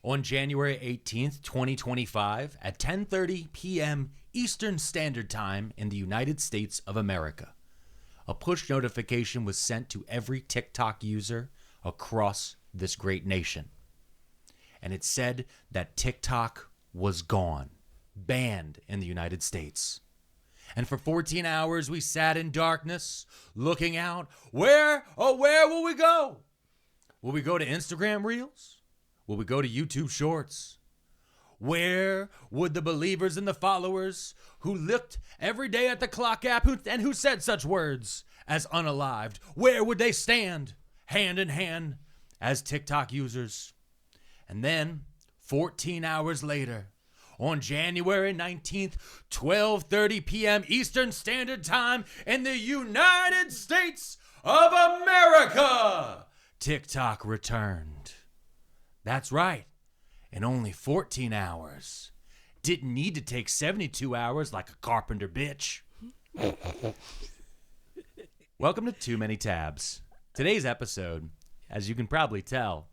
On January 18th, 2025, at 10:30 p.m. Eastern Standard Time in the United States of America, a push notification was sent to every TikTok user across this great nation. And it said that TikTok was gone, banned in the United States. And for 14 hours, we sat in darkness, looking out. Where will we go? Will we go to Instagram Reels? Will we go to YouTube Shorts? Where would the believers and the followers who looked every day at the clock app and who said such words as unalived, where would they stand, hand in hand, as TikTok users? And then, 14 hours later, on January 19th, 12:30 p.m. Eastern Standard Time in the United States of America, TikTok returned. That's right. In only 14 hours. Didn't need to take 72 hours like a carpenter bitch. Welcome to Too Many Tabs. Today's episode, as you can probably tell,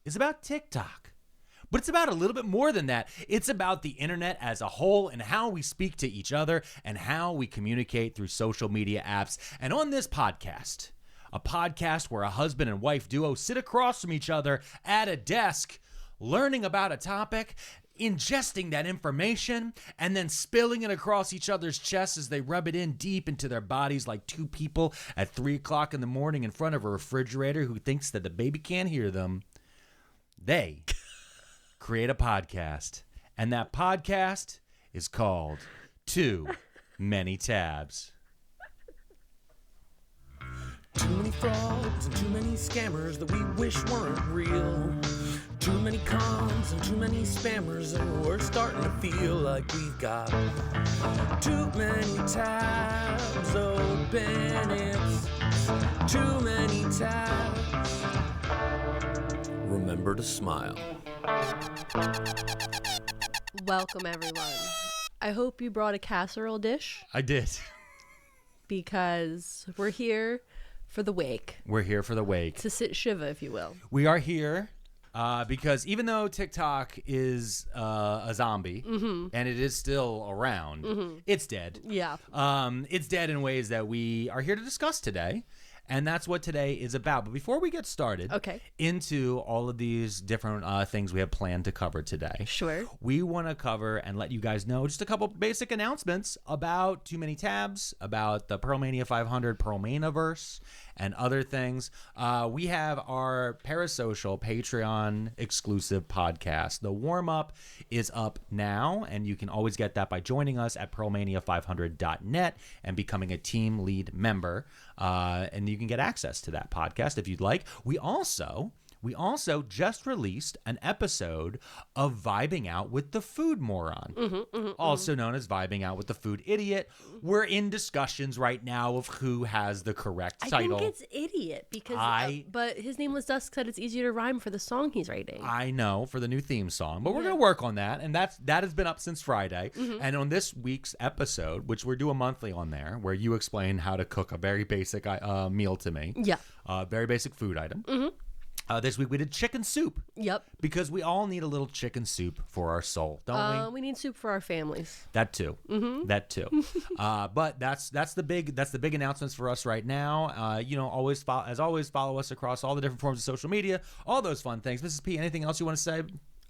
is about TikTok. But it's about a little bit more than that. It's about the internet as a whole and how we speak to each other and how we communicate through social media apps. And on this podcast, a podcast where a husband and wife duo sit across from each other at a desk, learning about a topic, ingesting that information, and then spilling it across each other's chests as they rub it in deep into their bodies like two people at 3 o'clock in the morning in front of a refrigerator who thinks that the baby can't hear them. They create a podcast, and that podcast is called Too Many Tabs. Too many frauds and too many scammers that we wish weren't real. Too many cons and too many spammers, and we're starting to feel like we've got too many tabs open. It's too many tabs. Remember to smile. Welcome, everyone. I hope you brought a casserole dish I did. because we're here for the wake. We're here for the wake. To sit Shiva, if you will. We are here because even though TikTok is a zombie and it is still around, it's dead. Yeah. It's dead in ways that we are here to discuss today. And that's what today is about. But before we get started into all of these different things we have planned to cover today, Sure. we want to cover and let you guys know just a couple basic announcements about Too Many Tabs, about the Pearlmania 500 Pearlmaniverse, and other things. We have our Parasocial Patreon exclusive podcast. The warm-up is up now, and you can always get that by joining us at pearlmania500.net and becoming a team lead member. And you can get access to that podcast if you'd like. We also just released an episode of Vibing Out with the Food Moron, also known as Vibing Out with the Food Idiot. We're in discussions right now of who has the correct title. I think it's idiot because, but his nameless Dusk said it's easier to rhyme for the song he's writing. I know, for the new theme song, but we're going to work on that, and that has been up since Friday. And on this week's episode, which we're doing monthly on there, where you explain how to cook a very basic meal to me, very basic food item. This week we did chicken soup. Yep. Because we all need a little chicken soup for our soul, don't we? We need soup for our families. That too. That too. But that's the big announcements for us right now. Always follow us across all the different forms of social media, all those fun things. Mrs. P, anything else you want to say?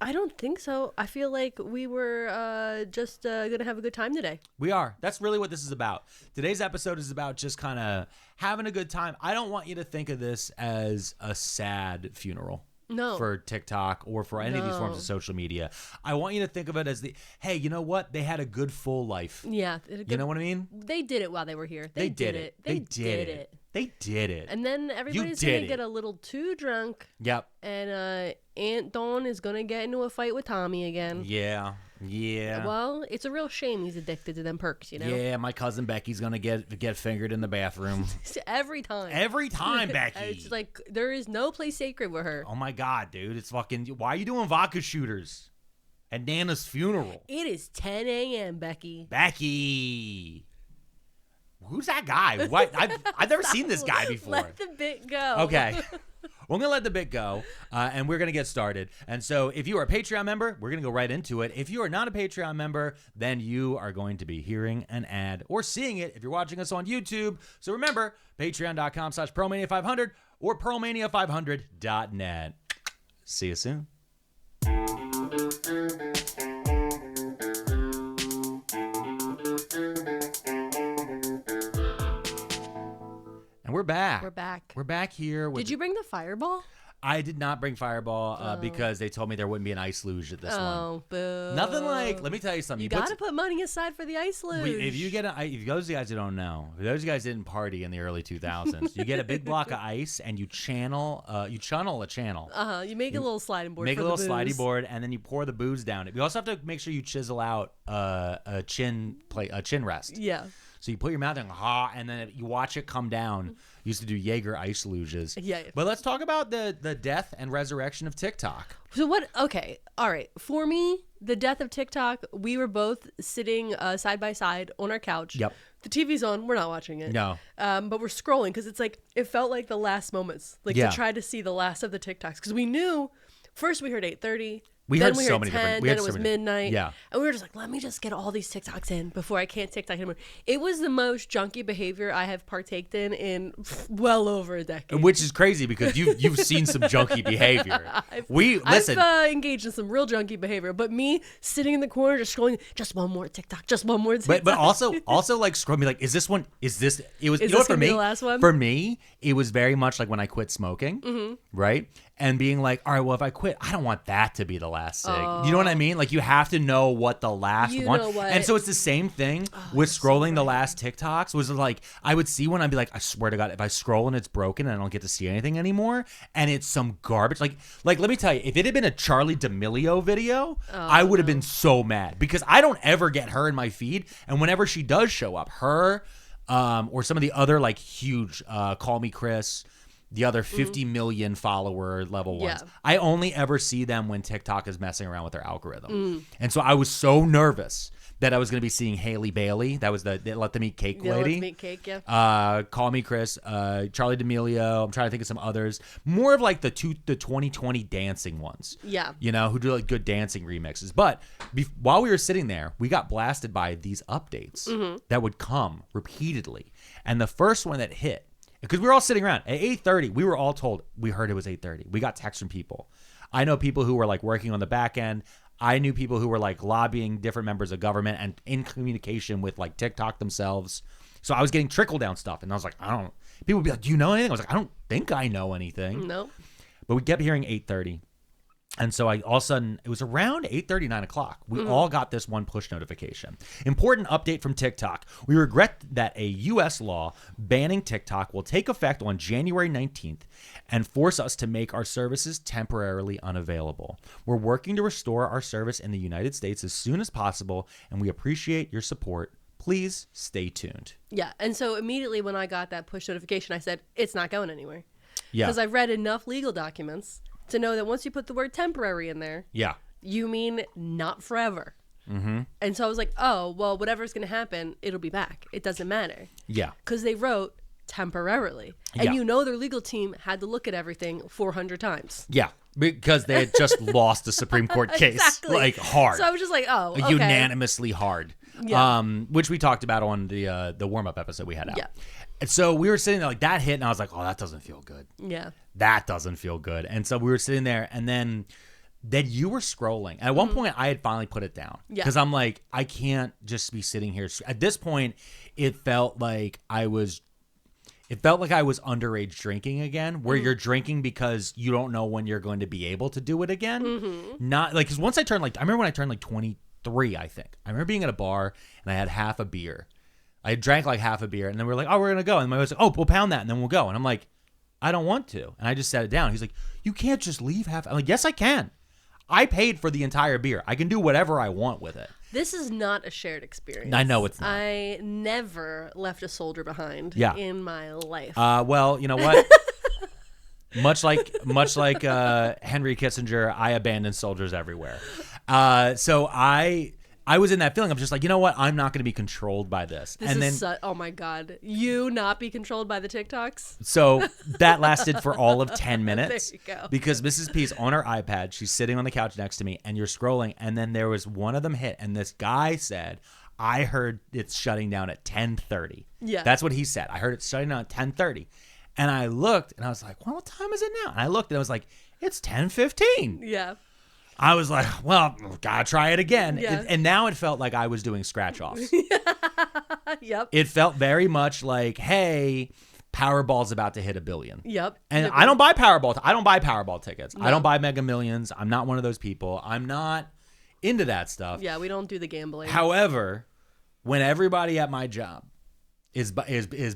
I don't think so. I feel like we were just going to have a good time today. We are. That's really what this is about. Today's episode is about just kind of having a good time. I don't want you to think of this as a sad funeral. No. For TikTok or for any of these forms of social media. I want you to think of it as hey, you know what? They had a good full life. Yeah. You know what I mean? They did it while they were here. They did it. They did it. And then everybody's going to get a little too drunk. Yep. And Aunt Dawn is going to get into a fight with Tommy again. Yeah. Well, it's a real shame he's addicted to them perks, you know? Yeah, my cousin Becky's going to get fingered in the bathroom. Every time. Every time, Becky. It's like there is no place sacred with her. Oh, my God, dude. It's fucking... Why are you doing vodka shooters at Nana's funeral? It is 10 a.m., Becky. Becky. Who's that guy? What? I've never seen this guy before. Let the bit go. Okay. we're going to let the bit go, and we're going to get started. And so if you are a Patreon member, we're going to go right into it. If you are not a Patreon member, then you are going to be hearing an ad or seeing it if you're watching us on YouTube. So remember, patreon.com/Pearlmania500 or Pearlmania500.net. See you soon. And we're back. We're back here. Did you bring the fireball? I did not bring Fireball because they told me there wouldn't be an ice luge at this one. Oh, boo. Nothing like, let me tell you something. You got to put money aside for the ice luge. If those guys who don't know, if those guys didn't party in the early 2000s, you get a big block of ice and you channel a channel. You make a little sliding board. Make a little slidey board and then you pour the booze down it. You also have to make sure you chisel out a chin rest. Yeah. So you put your mouth in, and then you watch it come down. Used to do Jaeger ice luges. Yeah. But let's talk about the death and resurrection of TikTok. So what? Okay. All right. For me, the death of TikTok, we were both sitting side by side on our couch. Yep. The TV's on. We're not watching it. No. But we're scrolling because it's like, it felt like the last moments. Like to try to see the last of the TikToks. Because we knew, first we heard 8:30. We heard so many 10, different. Then it was midnight. Yeah. And we were just like, let me just get all these TikToks in before I can't TikTok anymore. It was the most junky behavior I have partaked in well over a decade. Which is crazy because you've seen some junky behavior. I've engaged in some real junky behavior, but me sitting in the corner just scrolling, just one more TikTok, just one more TikTok. But also like scrolling me like, is this one? Is this? It was. Is you know this what, for me? The last one? For me, it was very much like when I quit smoking, right? And being like, all right, well, if I quit, I don't want that to be the last cig. You know what I mean? Like, you have to know what the last one. Know what? And so it's the same thing with scrolling the last TikToks. Was like, I would see one, I'd be like, I swear to God, if I scroll and it's broken and I don't get to see anything anymore, and it's some garbage. Like let me tell you, if it had been a Charlie D'Amelio video, I would have been so mad because I don't ever get her in my feed. And whenever she does show up, her or some of the other like huge Call Me Chris, the other 50 million follower level ones. I only ever see them when TikTok is messing around with their algorithm. And so I was so nervous that I was going to be seeing Haley Bailey. That was the Let Them Eat Cake lady. Let Them Eat Cake, yeah. Call Me Chris, Charlie D'Amelio. I'm trying to think of some others. More of like the 2020 dancing ones. Yeah. You know, who do like good dancing remixes. But while we were sitting there, we got blasted by these updates that would come repeatedly. And the first one that hit, because we were all sitting around at 8:30, we were all told, we heard it was 8:30. We got texts from people. I know people who were like working on the back end. I knew people who were like lobbying different members of government and in communication with like TikTok themselves. So I was getting trickle down stuff, and I was like, people would be like, do you know anything? I was like, I don't think I know anything. No. But we kept hearing 8:30. And so all of a sudden, it was around 8:30, 9 o'clock. We all got this one push notification. Important update from TikTok. We regret that a U.S. law banning TikTok will take effect on January 19th and force us to make our services temporarily unavailable. We're working to restore our service in the United States as soon as possible, and we appreciate your support. Please stay tuned. Yeah. And so immediately when I got that push notification, I said, it's not going anywhere. Yeah. Because I've read enough legal documents to know that once you put the word temporary in there, you mean not forever. And so I was like, oh, well, whatever's going to happen, it'll be back. It doesn't matter. Yeah. Because they wrote temporarily. And you know their legal team had to look at everything 400 times. Yeah. Because they had just lost a Supreme Court case. Exactly. Like hard. So I was just like, oh, okay. Unanimously hard. Yeah. Which we talked about on the warm-up episode we had out. Yeah. And so we were sitting there like that hit, and I was like, oh, that doesn't feel good. Yeah. That doesn't feel good. And so we were sitting there, and then you were scrolling. And at one point, I had finally put it down. Yeah. Because I'm like, I can't just be sitting here. At this point, it felt like I was underage drinking again, where you're drinking because you don't know when you're going to be able to do it again. Not like, because once I remember when I turned like 23, I think. I remember being at a bar, and I had half a beer. I drank like half a beer, and then we were like, oh, we're going to go. And my wife was like, oh, we'll pound that, and then we'll go. And I'm like, I don't want to. And I just set it down. He's like, you can't just leave half. I'm like, yes, I can. I paid for the entire beer. I can do whatever I want with it. This is not a shared experience. I know it's not. I never left a soldier behind in my life. Well, you know what? much like Henry Kissinger, I abandoned soldiers everywhere. So I I was in that feeling. I'm just like, you know what? I'm not going to be controlled by this. Oh my God. You not be controlled by the TikToks? So that lasted for all of 10 minutes. There you go. Because Mrs. P's on her iPad. She's sitting on the couch next to me and you're scrolling. And then there was one of them hit. And this guy said, I heard it's shutting down at 10:30. Yeah. That's what he said. I heard it's shutting down at 10:30. And I looked and I was like, well, what time is it now? And I looked and I was like, it's 10:15. Yeah. I was like, well, gotta try it again. Yeah. And now it felt like I was doing scratch-offs. Yep. It felt very much like, hey, Powerball's about to hit $1 billion. Yep. And I don't buy Powerball. I don't buy Powerball tickets. No. I don't buy Mega Millions. I'm not one of those people. I'm not into that stuff. Yeah, we don't do the gambling. However, when everybody at my job is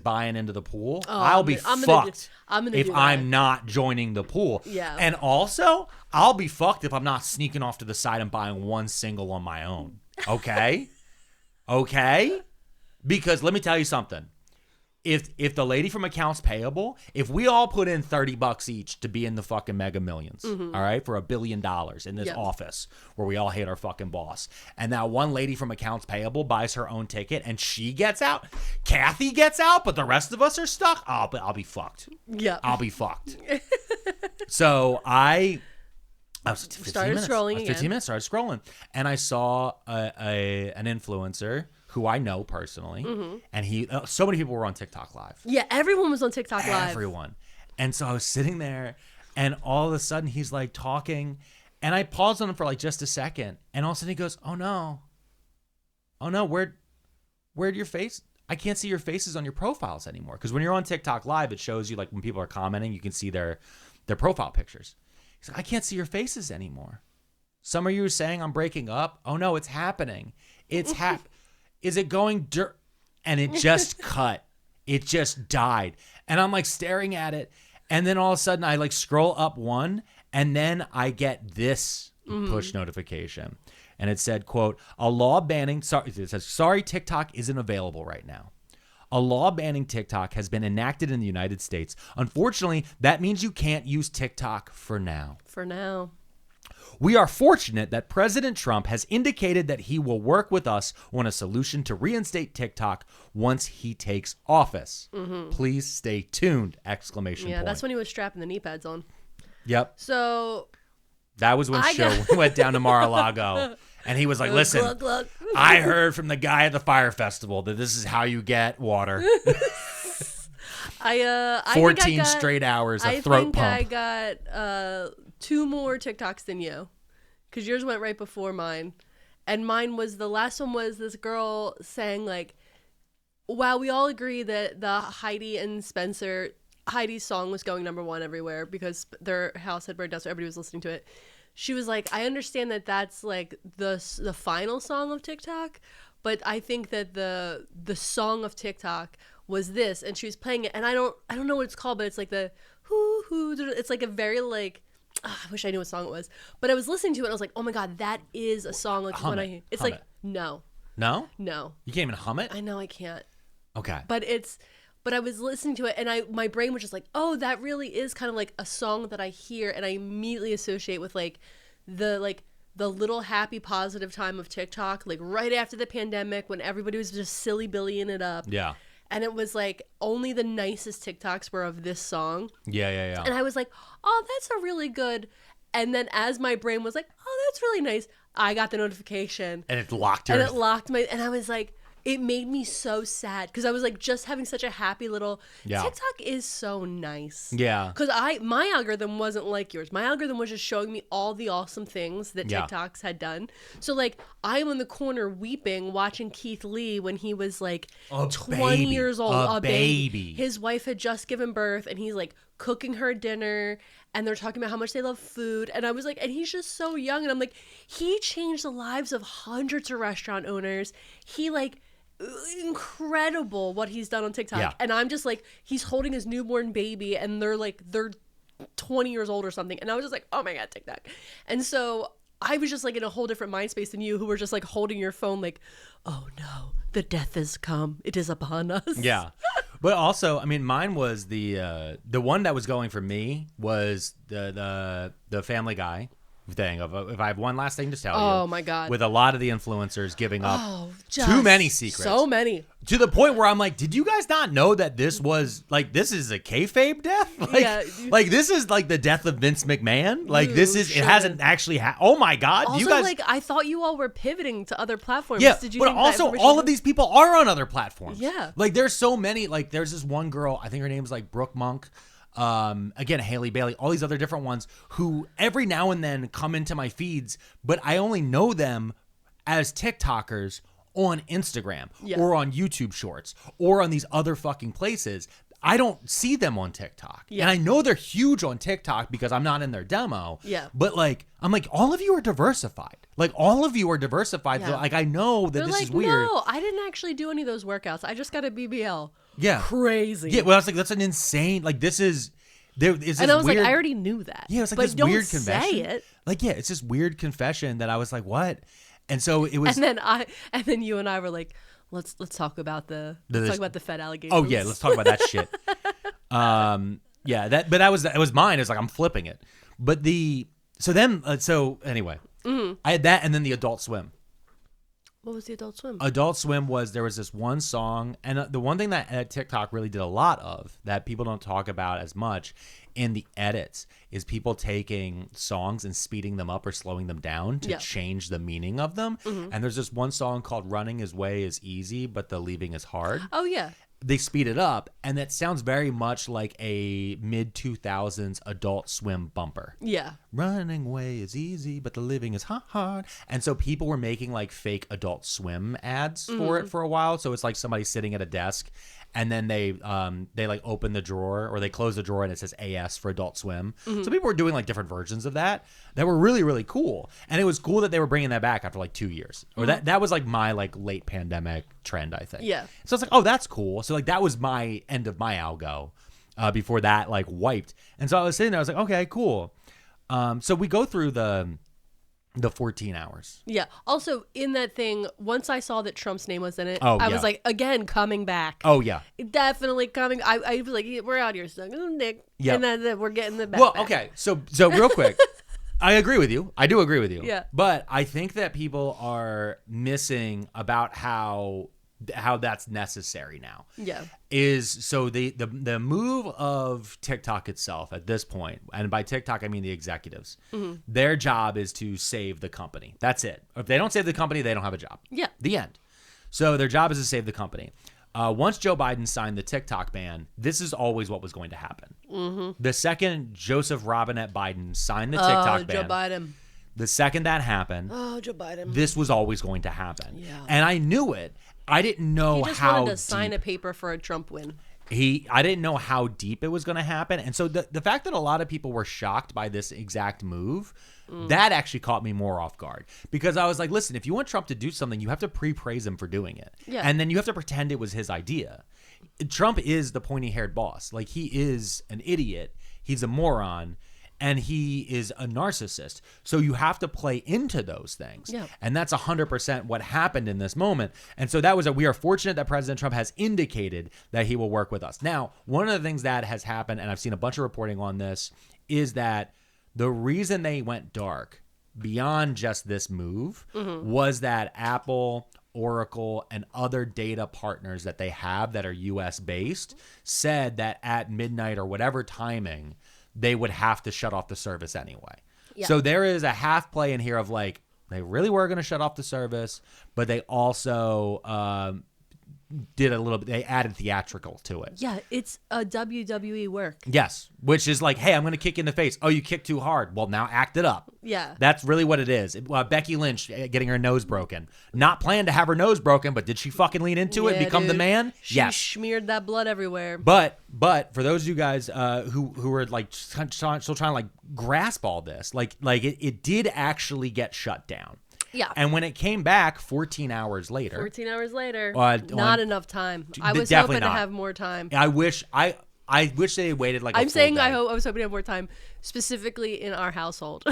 buying into the pool, I'll be fucked if I'm not joining the pool. Yeah. And also, I'll be fucked if I'm not sneaking off to the side and buying one single on my own. Okay? Okay? Because let me tell you something. If the lady from accounts payable, if we all put in $30 each to be in the fucking Mega Millions, all right, for $1 billion in this office where we all hate our fucking boss, and that one lady from accounts payable buys her own ticket and she gets out, Kathy gets out, but the rest of us are stuck, I'll be fucked. Yeah. I'll be fucked. So I was 15 started minutes. scrolling I was 15 minutes, started scrolling, and I saw an influencer who I know personally, and so many people were on TikTok Live. Yeah, everyone was on TikTok Live. Everyone. And so I was sitting there, and all of a sudden he's like talking, and I paused on him for like just a second, and all of a sudden he goes, "Oh no, where'd your face? I can't see your faces on your profiles anymore." Because when you're on TikTok Live, it shows you like when people are commenting, you can see their profile pictures. He's like, "I can't see your faces anymore. Some of you are saying I'm breaking up. Oh no, it's happening. It's Is it going dirt?" And it just cut. It just died. And I'm like staring at it. And then all of a sudden I like scroll up one and then I get this push notification. And it said, quote, sorry, TikTok isn't available right now. A law banning TikTok has been enacted in the United States. Unfortunately, that means you can't use TikTok for now. For now. We are fortunate that President Trump has indicated that he will work with us on a solution to reinstate TikTok once he takes office. Please stay tuned! ! Yeah, that's when he was strapping the knee pads on. Yep. So that was when went down to Mar-a-Lago, and he was like, "Listen, look. I heard from the guy at the fire festival that this is how you get water." 14 straight hours of throat pump. I got 2 more TikToks than you, because yours went right before mine, and mine was the last one was this girl saying like, "Wow, we all agree that the Heidi's song was going #1 everywhere because their house had burned down, so everybody was listening to it." She was like, "I understand that that's like the final song of TikTok, but I think that the song of TikTok was this," and she was playing it, and I don't know what it's called, but it's like the hoo. It's like a very like. I wish I knew what song it was, but I was listening to it and I was like, "Oh my God, that is a song!" Like when it's like, no, you can't even hum it. I know I can't. Okay, but I was listening to it and my brain was just like, "Oh, that really is kind of like a song that I hear and I immediately associate with like the little happy positive time of TikTok, like right after the pandemic when everybody was just silly billying it up." Yeah. And it was like only the nicest TikToks were of this song. Yeah. And I was like, "Oh, that's a really good." And then as my brain was like, "Oh, that's really nice," I got the notification. And it locked her. And it locked and I was like, it made me so sad because I was like just having such a happy little TikTok is so nice. Yeah. Because my algorithm wasn't like yours. My algorithm was just showing me all the awesome things that TikToks had done. So like I'm in the corner weeping watching Keith Lee when he was like 20 years old. A baby. His wife had just given birth and he's like cooking her dinner and they're talking about how much they love food. And I was like, and he's just so young. And I'm like, he changed the lives of hundreds of restaurant owners. He like incredible what he's done on TikTok. And I'm just like, he's holding his newborn baby and they're 20 years old or something. And I was just like, oh my God, TikTok. And so I was just like in a whole different mind space than you, who were just like holding your phone like, oh no, the death has come. It is upon us. Yeah. But also, I mean, mine was the one that was going for me was the Family Guy. thing of if I have one last thing to tell you. Oh my God. With a lot of the influencers giving up just too many secrets. So many. To the point where I'm like, did you guys not know that this was like, this is a kayfabe death? Like, Yeah. like this is like the death of Vince McMahon. Like this is, it hasn't actually oh my God. Also, you guys, like, I thought you all were pivoting to other platforms. yeah, Did you but think that also information all was- of these people are on other platforms. Yeah. Like there's so many, like there's this one girl, I think her name's like Brooke Monk. Again, Haley Bailey, all these other different ones who every now and then come into my feeds, but I only know them as TikTokers on Instagram or on YouTube Shorts or on these other fucking places. I don't see them on TikTok. Yeah. And I know they're huge on TikTok because I'm not in their demo. Yeah. But like, I'm like, all of you are diversified. Like all of you are diversified. Yeah. So, like, I know that They're this like, is weird. no, I didn't actually do any of those workouts. I just got a BBL. Yeah. Crazy. Yeah. Well, I was like, that's an insane, like this is, there is this And I was weird, like, I already knew that. yeah, it's like but this don't weird say confession. it. Like, yeah, it's this weird confession that I was like, what? And so it was. And then you and I were like, let's talk about the Fed allegations. Oh yeah, let's talk about that shit. Yeah, but that was mine. It's like I'm flipping it. But so anyway, I had that, and then the Adult Swim. What was the Adult Swim? Adult Swim there was this one song, and the one thing that TikTok really did a lot of that people don't talk about as much in the edits is people taking songs and speeding them up or slowing them down to change the meaning of them. And there's this one song called "Running His Way is Easy, but the Leaving is Hard." Oh yeah. They speed it up, and that sounds very much like a mid-2000s Adult Swim bumper. Yeah. Running away is easy, but the living is hard. And so people were making like fake Adult Swim ads for it for a while. So it's like somebody sitting at a desk, and then they like open the drawer or they close the drawer and it says AS for Adult Swim. So people were doing like different versions of that were really, really cool. And it was cool that they were bringing that back after like 2 years. Or that was like my like late pandemic trend, I think. Yeah. So it's like, oh, that's cool. So like that was my end of my algo before that like wiped. And so I was sitting there, I was like, okay, cool. So we go through the 14 hours. Yeah. Also, in that thing, once I saw that Trump's name was in it, Oh, I yeah. was like, again, coming back. Oh, yeah. Definitely coming. I was like, we're out here sucking some dick. Yeah. And then we're getting the back. Well, okay. So real quick, I agree with you. I do agree with you. Yeah. But I think that people are missing about how that's necessary now. Yeah. Is so the move of TikTok itself at this point, and by TikTok I mean the executives, their job is to save the company. That's it. If they don't save the company, they don't have a job. Yeah. The end. So their job is to save the company. Once Joe Biden signed the TikTok ban, this is always what was going to happen. The second Joseph Robinette Biden signed the TikTok ban, Joe Biden. the second that happened, Oh, Joe Biden. this was always going to happen. Yeah. And I knew it. I didn't know He just how wanted to sign deep a paper for a Trump win. I didn't know how deep it was going to happen. And so the fact that a lot of people were shocked by this exact move, that actually caught me more off guard. Because I was like, listen, if you want Trump to do something, you have to praise him for doing it. Yeah. And then you have to pretend it was his idea. Trump is the pointy-haired boss. Like, he is an idiot. He's a moron. And he is a narcissist. So you have to play into those things. Yeah. And that's 100% what happened in this moment. And so that was we are fortunate that President Trump has indicated that he will work with us. Now, one of the things that has happened, and I've seen a bunch of reporting on this, is that the reason they went dark beyond just this move was that Apple, Oracle, and other data partners that they have that are US based said that at midnight or whatever timing, they would have to shut off the service anyway. Yeah. So there is a half play in here of like, they really were going to shut off the service, but they also did a little bit, they added theatrical to it. Yeah, it's a WWE work. Yes, which is like, hey, I'm going to kick you in the face. Oh, you kicked too hard. Well, now act it up. Yeah. That's really what it is. Becky Lynch getting her nose broken. Not planned to have her nose broken, but did she fucking lean into it and become the dude. man? She Yes. smeared that blood everywhere. But for those of you guys who are like still trying to like grasp all this, like it did actually get shut down. Yeah. And when it came back 14 hours later, 14 hours later. on- not enough time. I was definitely hoping not. to have more time. I wish they waited like a I'm full saying day. I was hoping to have more time, specifically in our household,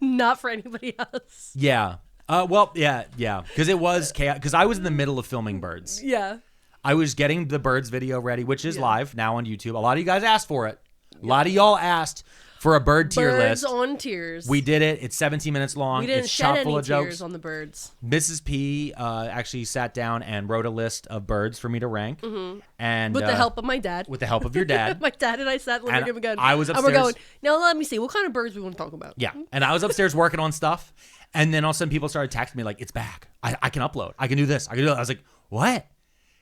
not for anybody else. Yeah. Yeah. Because it was chaos. Because I was in the middle of filming Birds. Yeah. I was getting the Birds video ready, which is live now on YouTube. A lot of you guys asked for it. A lot of y'all asked for a bird tier Birds list. on tiers. We did it. It's 17 minutes long. We didn't it's shed chock any full of tears jokes. on the birds. Mrs. P actually sat down and wrote a list of birds for me to rank. And With the help of my dad. with the help of your dad. My dad and I sat in the living room again. I was And upstairs. we're going, now let me see, what kind of birds we want to talk about? Yeah. And I was upstairs working on stuff. And then all of a sudden people started texting me like, it's back. I can upload. I can do this. I can do that. I was like, what?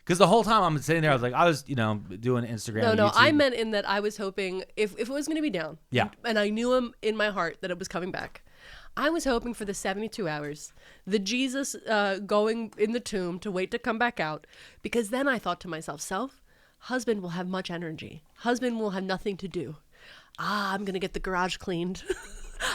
Because the whole time I'm sitting there, I was doing Instagram. No, and no, YouTube. I meant in that I was hoping if it was going to be down. Yeah. And I knew him in my heart that it was coming back. I was hoping for the 72 hours, the Jesus going in the tomb to wait to come back out. Because then I thought to myself, husband will have much energy. Husband will have nothing to do. I'm going to get the garage cleaned.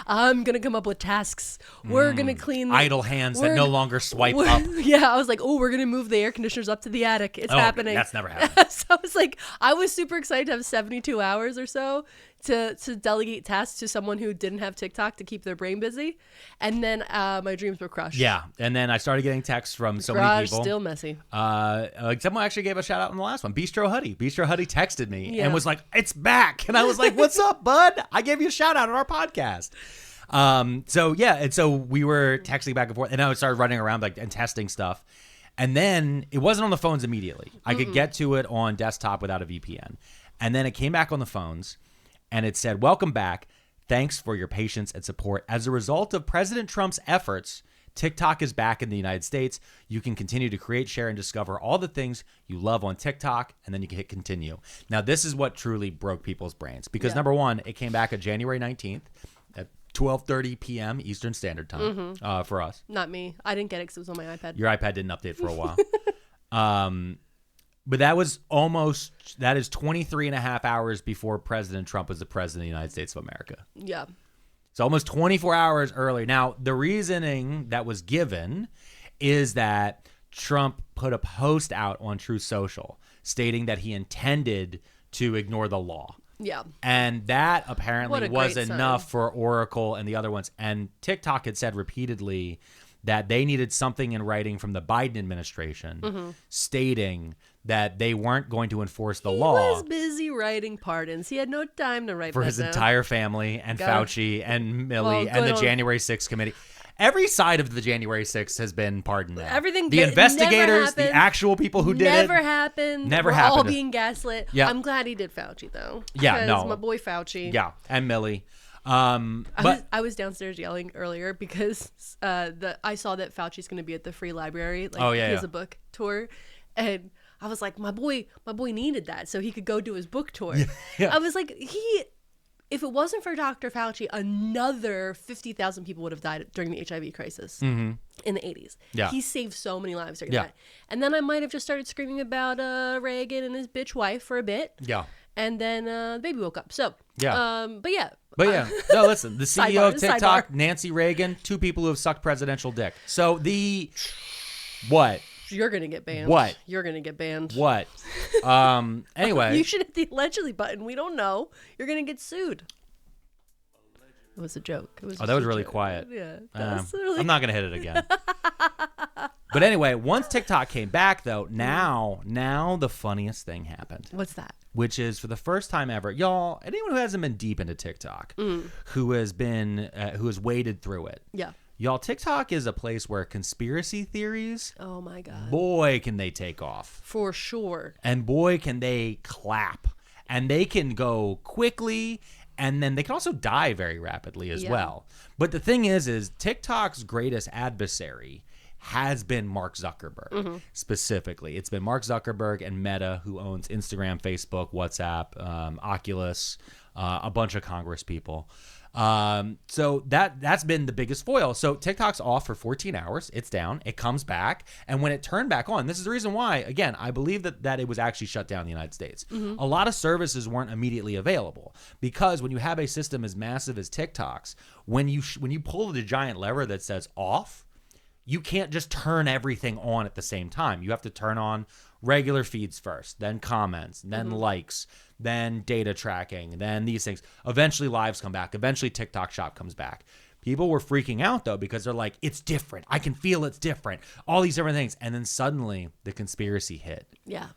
I'm going to come up with tasks. We're going to clean. Idle hands that no longer swipe up. Yeah, I was like, we're going to move the air conditioners up to the attic. It's happening. That's never happened. So I was like, I was super excited to have 72 hours or so to delegate tasks to someone who didn't have TikTok to keep their brain busy. And then my dreams were crushed. Yeah. And then I started getting texts from so many Garage people. still messy. Like someone actually gave a shout out in the last one. Bistro Huddy. Bistro Huddy texted me Yeah. and was like, it's back. And I was like, what's up, bud? I gave you a shout out on our podcast. So we were texting back and forth, and I started running around and testing stuff. And then it wasn't on the phones immediately. I could get to it on desktop without a VPN. And then it came back on the phones, and it said, welcome back. Thanks for your patience and support. As a result of President Trump's efforts, TikTok is back in the United States. You can continue to create, share, and discover all the things you love on TikTok, and then you can hit continue. Now, this is what truly broke people's brains. Because number one, it came back on January 19th at 12:30 p.m. Eastern Standard Time for us. Not me. I didn't get it because it was on my iPad. Your iPad didn't update for a while. But that is 23 and a half hours before President Trump was the president of the United States of America. Yeah. It's almost 24 hours earlier. Now, the reasoning that was given is that Trump put a post out on Truth Social stating that he intended to ignore the law. Yeah. And that What apparently a was great enough sign. for Oracle and the other ones. And TikTok had said repeatedly that they needed something in writing from the Biden administration stating that they weren't going to enforce the He law was busy writing pardons. He had no time to write for that his down. entire family and Got it. Fauci and Milley Well, and the good on- January 6th committee. Every side of the January 6th has been pardoned now. Everything the that investigators, never the happened. actual people who did Never it. happened. Never We're all happened. being gaslit. Yeah. I'm glad he did Fauci though. Yeah, Because no. my boy Fauci. Yeah, and Milley. I was downstairs yelling earlier because I saw that Fauci's going to be at the Free Library. Like, Oh, yeah, he has yeah. a book tour, and I was like, my boy needed that so he could go do his book tour. Yeah. I was like, if it wasn't for Dr. Fauci, another 50,000 people would have died during the HIV crisis in the 80s. Yeah. He saved so many lives during Yeah. that. And then I might have just started screaming about Reagan and his bitch wife for a bit. Yeah. And then the baby woke up. So, Yeah. but yeah. But yeah, no, listen, the CEO of Sidebar, TikTok, sidebar. Nancy Reagan, two people who have sucked presidential dick. So what? You're going to get banned. What? You're going to get banned. What? Anyway. You should hit the allegedly button. We don't know. You're going to get sued. It was a joke. It was Oh, just that was a really joke. quiet. Yeah. That was really I'm not going to hit it again. But anyway, once TikTok came back, though, now the funniest thing happened. What's that? Which is for the first time ever, y'all, anyone who hasn't been deep into TikTok, who has waded through it, Yeah. y'all, TikTok is a place where conspiracy theories, Oh, my God. boy, can they take off. For sure. And boy, can they clap. And they can go quickly, and then they can also die very rapidly as Yeah. well. But the thing is TikTok's greatest adversary has been Mark Zuckerberg, specifically. It's been Mark Zuckerberg and Meta, who owns Instagram, Facebook, WhatsApp, Oculus, a bunch of Congress people. So that's been the biggest foil. So TikTok's off for 14 hours. It's down. It comes back. And when it turned back on, this is the reason why, again, I believe that it was actually shut down in the United States. A lot of services weren't immediately available because when you have a system as massive as TikTok's, when you pull the giant lever that says off, you can't just turn everything on at the same time. You have to turn on regular feeds first, then comments, then likes, then data tracking, then these things. Eventually lives come back. Eventually TikTok Shop comes back. People were freaking out though because they're like, it's different. I can feel it's different. All these different things. And then suddenly the conspiracy hit. Yeah.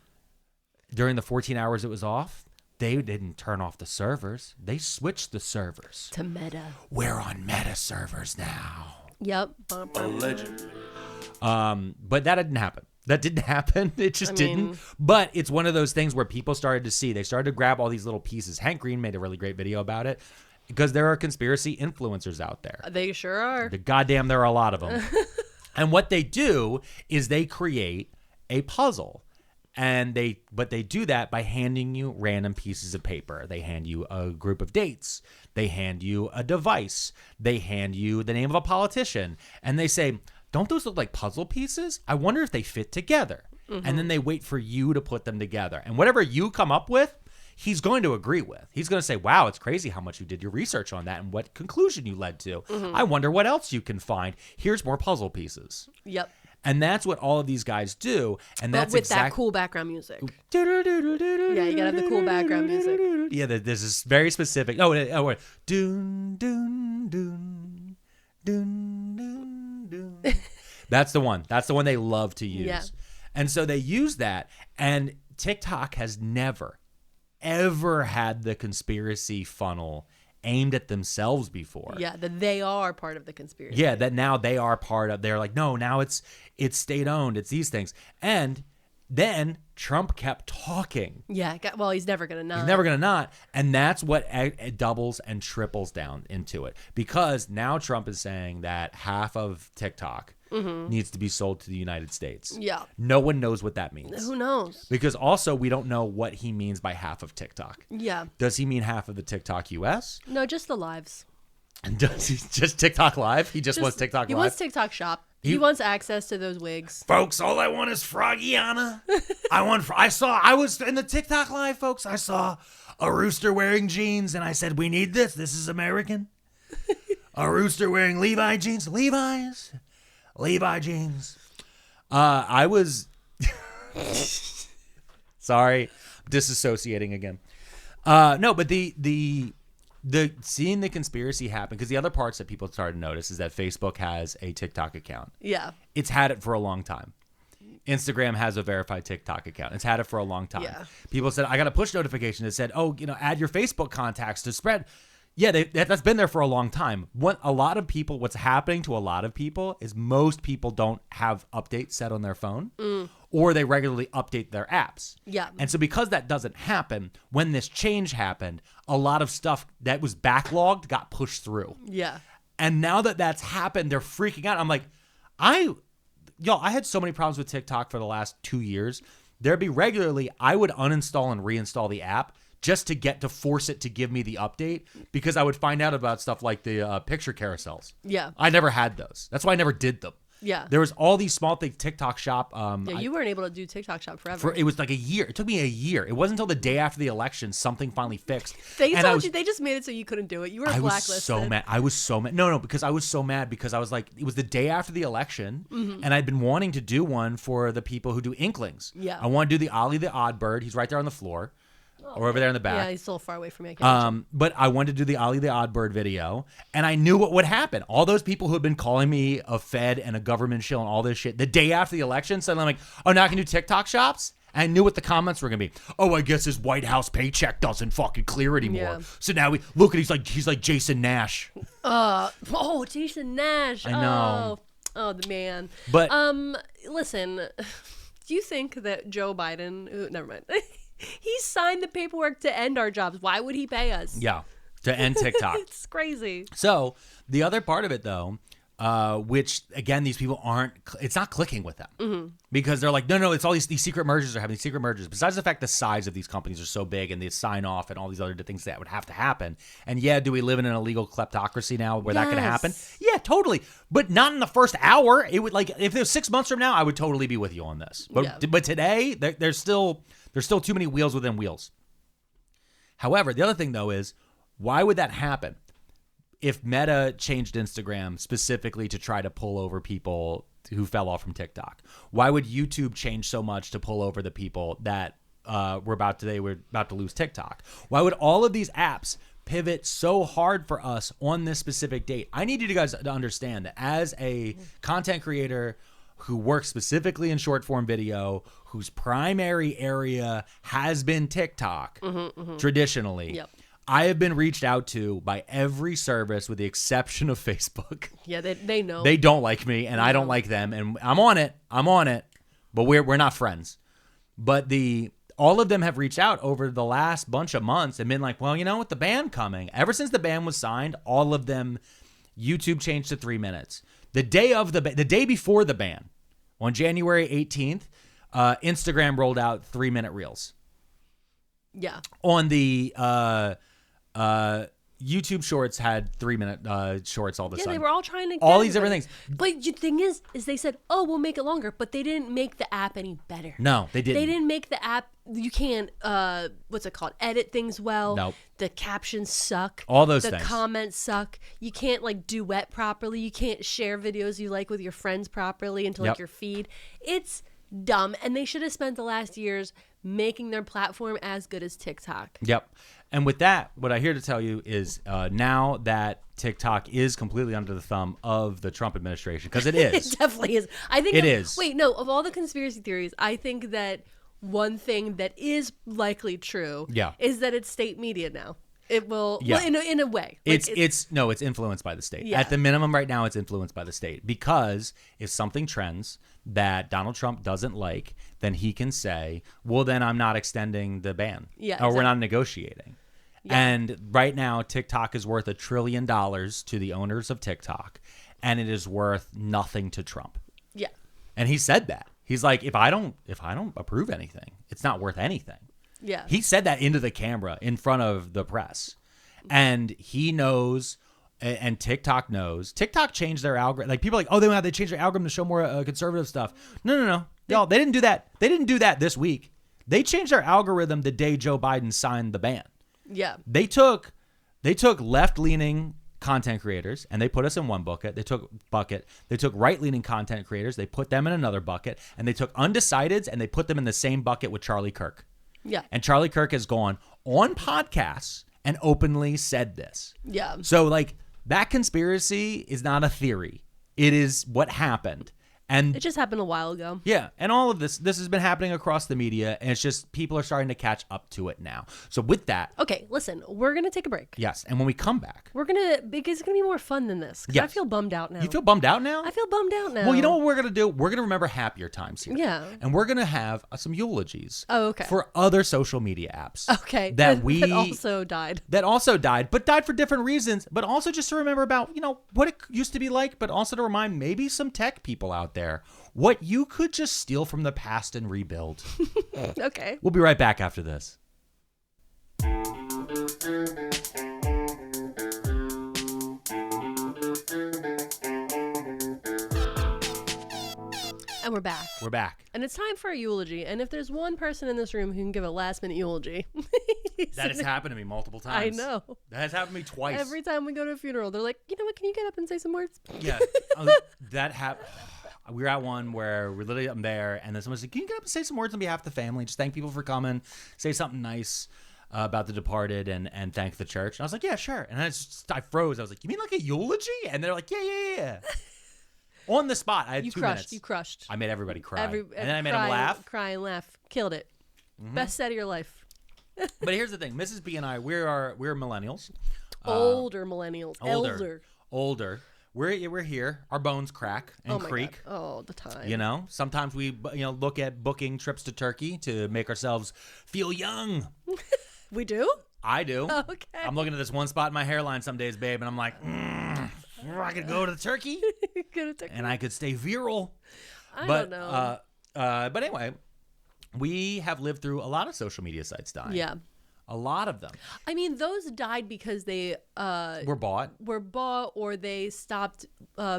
During the 14 hours it was off, they didn't turn off the servers. They switched the servers to Meta. We're on Meta servers now. Yep. Allegedly. But that didn't happen. That didn't happen. It just didn't. But it's one of those things where people started to see. They started to grab all these little pieces. Hank Green made a really great video about it because there are conspiracy influencers out there. They sure are. The goddamn, there are a lot of them. And what they do is they create a puzzle. And they do that by handing you random pieces of paper. They hand you a group of dates. They hand you a device. They hand you the name of a politician. And they say, don't those look like puzzle pieces? I wonder if they fit together. And then they wait for you to put them together. And whatever you come up with, he's going to agree with. He's going to say, wow, it's crazy how much you did your research on that and what conclusion you led to. I wonder what else you can find. Here's more puzzle pieces. Yep. And that's what all of these guys do. And But that's with that cool background music. Yeah, you gotta have the cool background music. Yeah, this is very specific. Oh, wait. Doon, doon, doon, doon, doon, doon. That's the one. That's the one they love to use. Yeah. And so they use that. And TikTok has never, ever had the conspiracy funnel aimed at themselves before. Yeah, that they are part of the conspiracy. Yeah, that now they are part of. They're like, no, now it's state owned. It's these things. And then Trump kept talking. Yeah, well, he's never going to not. He's never going to not. And that's what it doubles and triples down into it. Because now Trump is saying that half of TikTok needs to be sold to the United States. Yeah. No one knows what that means. Who knows? Because also we don't know what he means by half of TikTok. Yeah. Does he mean half of the TikTok US? No, just the lives. And does he just TikTok Live? He just wants TikTok Live? He wants TikTok Shop. He wants access to those wigs. Folks, all I want is Froggiana. I was in the TikTok Live, folks. I saw a rooster wearing jeans, and I said, we need this. This is American. A rooster wearing Levi jeans. Levi jeans. I was... Sorry. Disassociating again. No, but the seeing the conspiracy happen, because the other parts that people started to notice is that Facebook has a TikTok account. Yeah. It's had it for a long time. Instagram has a verified TikTok account. It's had it for a long time. Yeah. People said, I got a push notification that said, oh, add your Facebook contacts to spread. Yeah, that's been there for a long time. What's happening to a lot of people is most people don't have updates set on their phone, or they regularly update their apps. Yeah. And so because that doesn't happen, when this change happened, a lot of stuff that was backlogged got pushed through. Yeah. And now that that's happened, they're freaking out. I'm like, I had so many problems with TikTok for the last 2 years. There'd be regularly, I would uninstall and reinstall the app just to force it to give me the update, because I would find out about stuff like the picture carousels. Yeah. I never had those. That's why I never did them. Yeah. There was all these small things, TikTok Shop. You weren't able to do TikTok Shop forever. It was like a year. It took me a year. It wasn't until the day after the election something finally fixed. They just made it so you couldn't do it. You were blacklisted. I was so mad. No, because I was so mad because I was like, it was the day after the election, and I'd been wanting to do one for the people who do Inklings. Yeah. I want to do the Ollie the Odd Bird. He's right there on the floor. Or over there in the back. Yeah, he's still far away from me. But I wanted to do the Ollie the Odd Bird video, and I knew what would happen. All those people who had been calling me a Fed and a government shill and all this shit, the day after the election, suddenly I'm like, oh, now I can do TikTok shops? And I knew what the comments were going to be. Oh, I guess his White House paycheck doesn't fucking clear anymore. Yeah. So now look at he's like Jason Nash. Jason Nash. I know. Oh, the man. But listen, do you think that Joe Biden? Never mind. He signed the paperwork to end our jobs. Why would he pay us? Yeah, to end TikTok. It's crazy. So the other part of it, though, which again, these people it's not clicking with them because they're like, no, it's all these secret mergers are happening, these secret mergers. Besides the fact the size of these companies are so big and they sign off and all these other things that would have to happen. And yeah, do we live in an illegal kleptocracy now where that can happen? Yeah, totally. But not in the first hour. It would, like, if it was 6 months from now, I would totally be with you on this. But today, there's still too many wheels within wheels. However, the other thing, though, is why would that happen? If Meta changed Instagram specifically to try to pull over people who fell off from TikTok, why would YouTube change so much to pull over the people that were about to lose TikTok? Why would all of these apps pivot so hard for us on this specific date? I need you guys to understand that as a content creator who work specifically in short form video, whose primary area has been TikTok traditionally. Yep. I have been reached out to by every service with the exception of Facebook. Yeah, they know. They don't like me, and I don't like them, and I'm on it, but we're not friends. But all of them have reached out over the last bunch of months and been like, well, you know, with the ban coming, ever since the ban was signed, all of them, YouTube changed to 3 minutes. The day before the ban, on January 18th, Instagram rolled out 3-minute reels. Yeah. On the YouTube Shorts had 3-minute shorts all the time. Yeah, they were all trying to get all these different things. But the thing is they said, oh, we'll make it longer, but they didn't make the app any better. No, they didn't. They didn't make the app. You can't, what's it called? Edit things well. Nope. The captions suck. All those the things. The comments suck. You can't like duet properly. You can't share videos you like with your friends properly into like your feed. It's dumb. And they should have spent the last years making their platform as good as TikTok. Yep. And with that, what I hear to tell you is now that TikTok is completely under the thumb of the Trump administration, because it is. It definitely is. I think it is. Wait, no, of all the conspiracy theories, I think that one thing that is likely true is that it's state media now. It will, well, in a way. Like it's influenced by the state. Yeah. At the minimum right now, it's influenced by the state. Because if something trends that Donald Trump doesn't like, then he can say, well, then I'm not extending the ban. Yeah, or exactly. we're not negotiating. Yeah. And right now, TikTok is worth $1 trillion to the owners of TikTok. And it is worth nothing to Trump. Yeah. And he said that. He's like, if I don't approve anything, it's not worth anything. Yeah. He said that into the camera in front of the press. And he knows, and TikTok knows. TikTok changed their algorithm. Like, people are like, oh, they changed their algorithm to show more conservative stuff. No. Y'all, they didn't do that. They didn't do that this week. They changed their algorithm the day Joe Biden signed the ban. Yeah. They took left-leaning content creators and they put us in one bucket. They took right-leaning content creators. They put them in another bucket. And they took undecideds and they put them in the same bucket with Charlie Kirk. Yeah. And Charlie Kirk has gone on podcasts and openly said this. Yeah. So, like, that conspiracy is not a theory. It is what happened. And it just happened a while ago. Yeah. And all of this has been happening across the media. And it's just people are starting to catch up to it now. So with that. Okay, listen, we're going to take a break. Yes. And when we come back. Because it's going to be more fun than this. Because I feel bummed out now. You feel bummed out now? I feel bummed out now. Well, you know what we're going to do? We're going to remember happier times here. Yeah. And we're going to have some eulogies. Oh, okay. For other social media apps. Okay. That also died. That also died, but died for different reasons. But also just to remember about, what it used to be like, but also to remind maybe some tech people out there what you could just steal from the past and rebuild. Okay. We'll be right back after this. And we're back. We're back. And it's time for a eulogy. And if there's one person in this room who can give a last-minute eulogy. That has happened to me multiple times. I know. That has happened to me twice. Every time we go to a funeral, they're like, you know what, can you get up and say some words? Yeah. That happened. We were at one where we're literally up there, and then someone's like, can you get up and say some words on behalf of the family? Just thank people for coming. Say something nice about the departed and thank the church. And I was like, yeah, sure. And I froze. I was like, you mean like a eulogy? And they're like, yeah. On the spot. I had 2 minutes. You crushed. I made everybody cry. And then I made them laugh. Cry and laugh. Killed it. Mm-hmm. Best set of your life. But here's the thing. Mrs. B and I, we're millennials. Older millennials. Older. We're here. Our bones crack and creak. God. Oh, the time. Sometimes we look at booking trips to Turkey to make ourselves feel young. We do? I do. Okay. I'm looking at this one spot in my hairline some days, babe, and I'm like, I could go to Turkey. And I could stay virile. I don't know. But anyway, we have lived through a lot of social media sites dying. Yeah. A lot of them. I mean, those died because they were bought or they stopped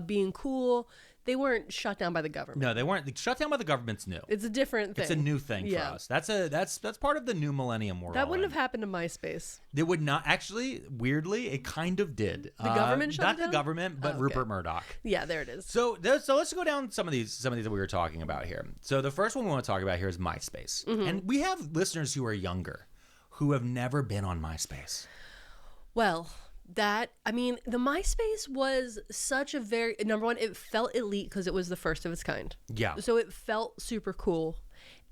being cool. They weren't shut down by the government. No, they weren't. Shut down by the government's new. It's a different thing. It's a new thing for us. That's part of the new millennium world. That wouldn't have happened to MySpace. It would not. Actually, weirdly, it kind of did. The government shut Not down? the government, but Rupert Murdoch. Yeah, there it is. So let's go down some of these that we were talking about here. So the first one we want to talk about here is MySpace. Mm-hmm. And we have listeners who are younger who have never been on MySpace. Well, I mean, the MySpace was such a very, number one, it felt elite because it was the first of its kind. Yeah. So it felt super cool.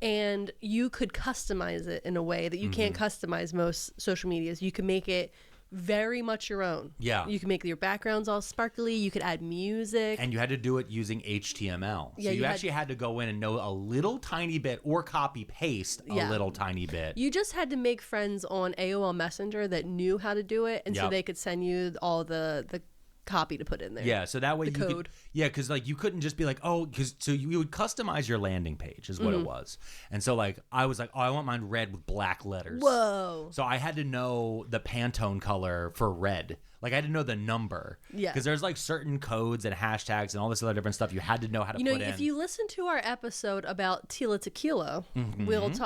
And you could customize it in a way that you can't customize most social medias. You can make it very much your own. Yeah. You can make your backgrounds all sparkly. You could add music. And you had to do it using HTML. Yeah, so you you actually had to go in and know a little tiny bit or copy paste a little tiny bit. You just had to make friends on AOL Messenger that knew how to do it, and so they could send you all the copy to put in there. Yeah, so that way the you code. could, yeah, because like you couldn't just be like, oh, because so you would customize your landing page is what it was. And so like I was like, oh, I want mine red with black letters. Whoa. So I had to know the Pantone color for red. Like I had to know the number. Yeah. Because there's like certain codes and hashtags and all this other different stuff you had to know how to put in. If you listen to our episode about Tila Tequila,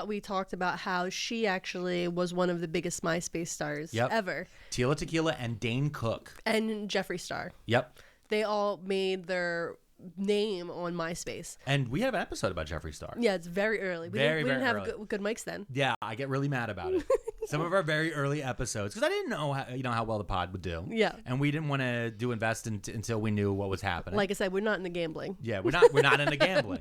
we talked about how she actually was one of the biggest MySpace stars ever. Tila Tequila and Dane Cook. And Jeffree Star. Yep. They all made their name on MySpace. And we have an episode about Jeffree Star. Yeah, it's very early. We didn't have good mics then. Yeah, I get really mad about it. Some of our very early episodes, because I didn't know how well the pod would do. Yeah, and we didn't want to invest until we knew what was happening. Like I said, we're not into gambling. Yeah, we're not into gambling.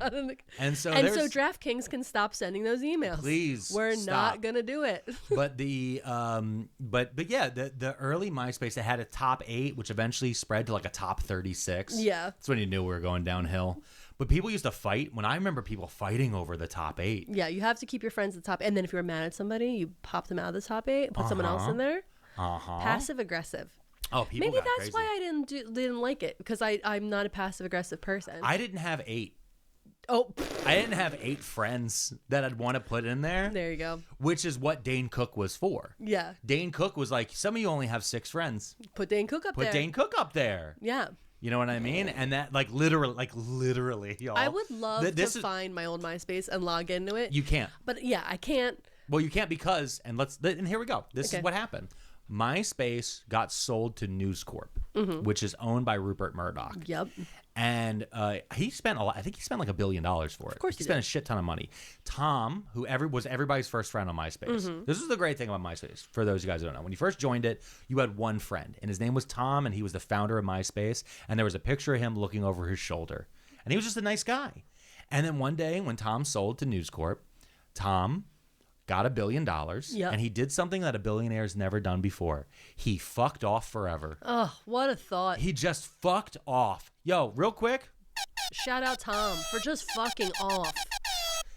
And so DraftKings can stop sending those emails. Please, we're not gonna do it. But the the early MySpace, it had a top 8, which eventually spread to like a top 36. Yeah, that's when you knew we were going downhill. But people used to fight. When I remember people fighting over the top 8. Yeah, you have to keep your friends at the top. And then if you were mad at somebody, you pop them out of the top 8, put someone else in there. Passive aggressive. Oh, people Maybe got that's crazy. why I didn't like it, because I'm not a passive aggressive person. I didn't have 8. Oh, I didn't have 8 friends that I'd want to put in there. There you go. Which is what Dane Cook was for. Yeah. Dane Cook was like, some of you only have 6 friends. Put Dane Cook up there. Put Dane Cook up there. Yeah. You know what I mean? And that literally, y'all. I would love to find my old MySpace and log into it. You can't. But yeah, I can't. Well, you can't because, and here we go. This is what happened. MySpace got sold to News Corp, which is owned by Rupert Murdoch. Yep. And he spent a lot. I think he spent like $1 billion for it. Of course he spent a shit ton of money. Tom, who was everybody's first friend on MySpace. This is the great thing about MySpace. For those of you guys who don't know, when you first joined it, you had one friend, and his name was Tom, and he was the founder of MySpace. And there was a picture of him looking over his shoulder, and he was just a nice guy. And then one day, when Tom sold to News Corp, Tom got $1 billion, and he did something that a billionaire's never done before. He fucked off forever. Oh, what a thought. He just fucked off. Yo, real quick. Shout out Tom for just fucking off.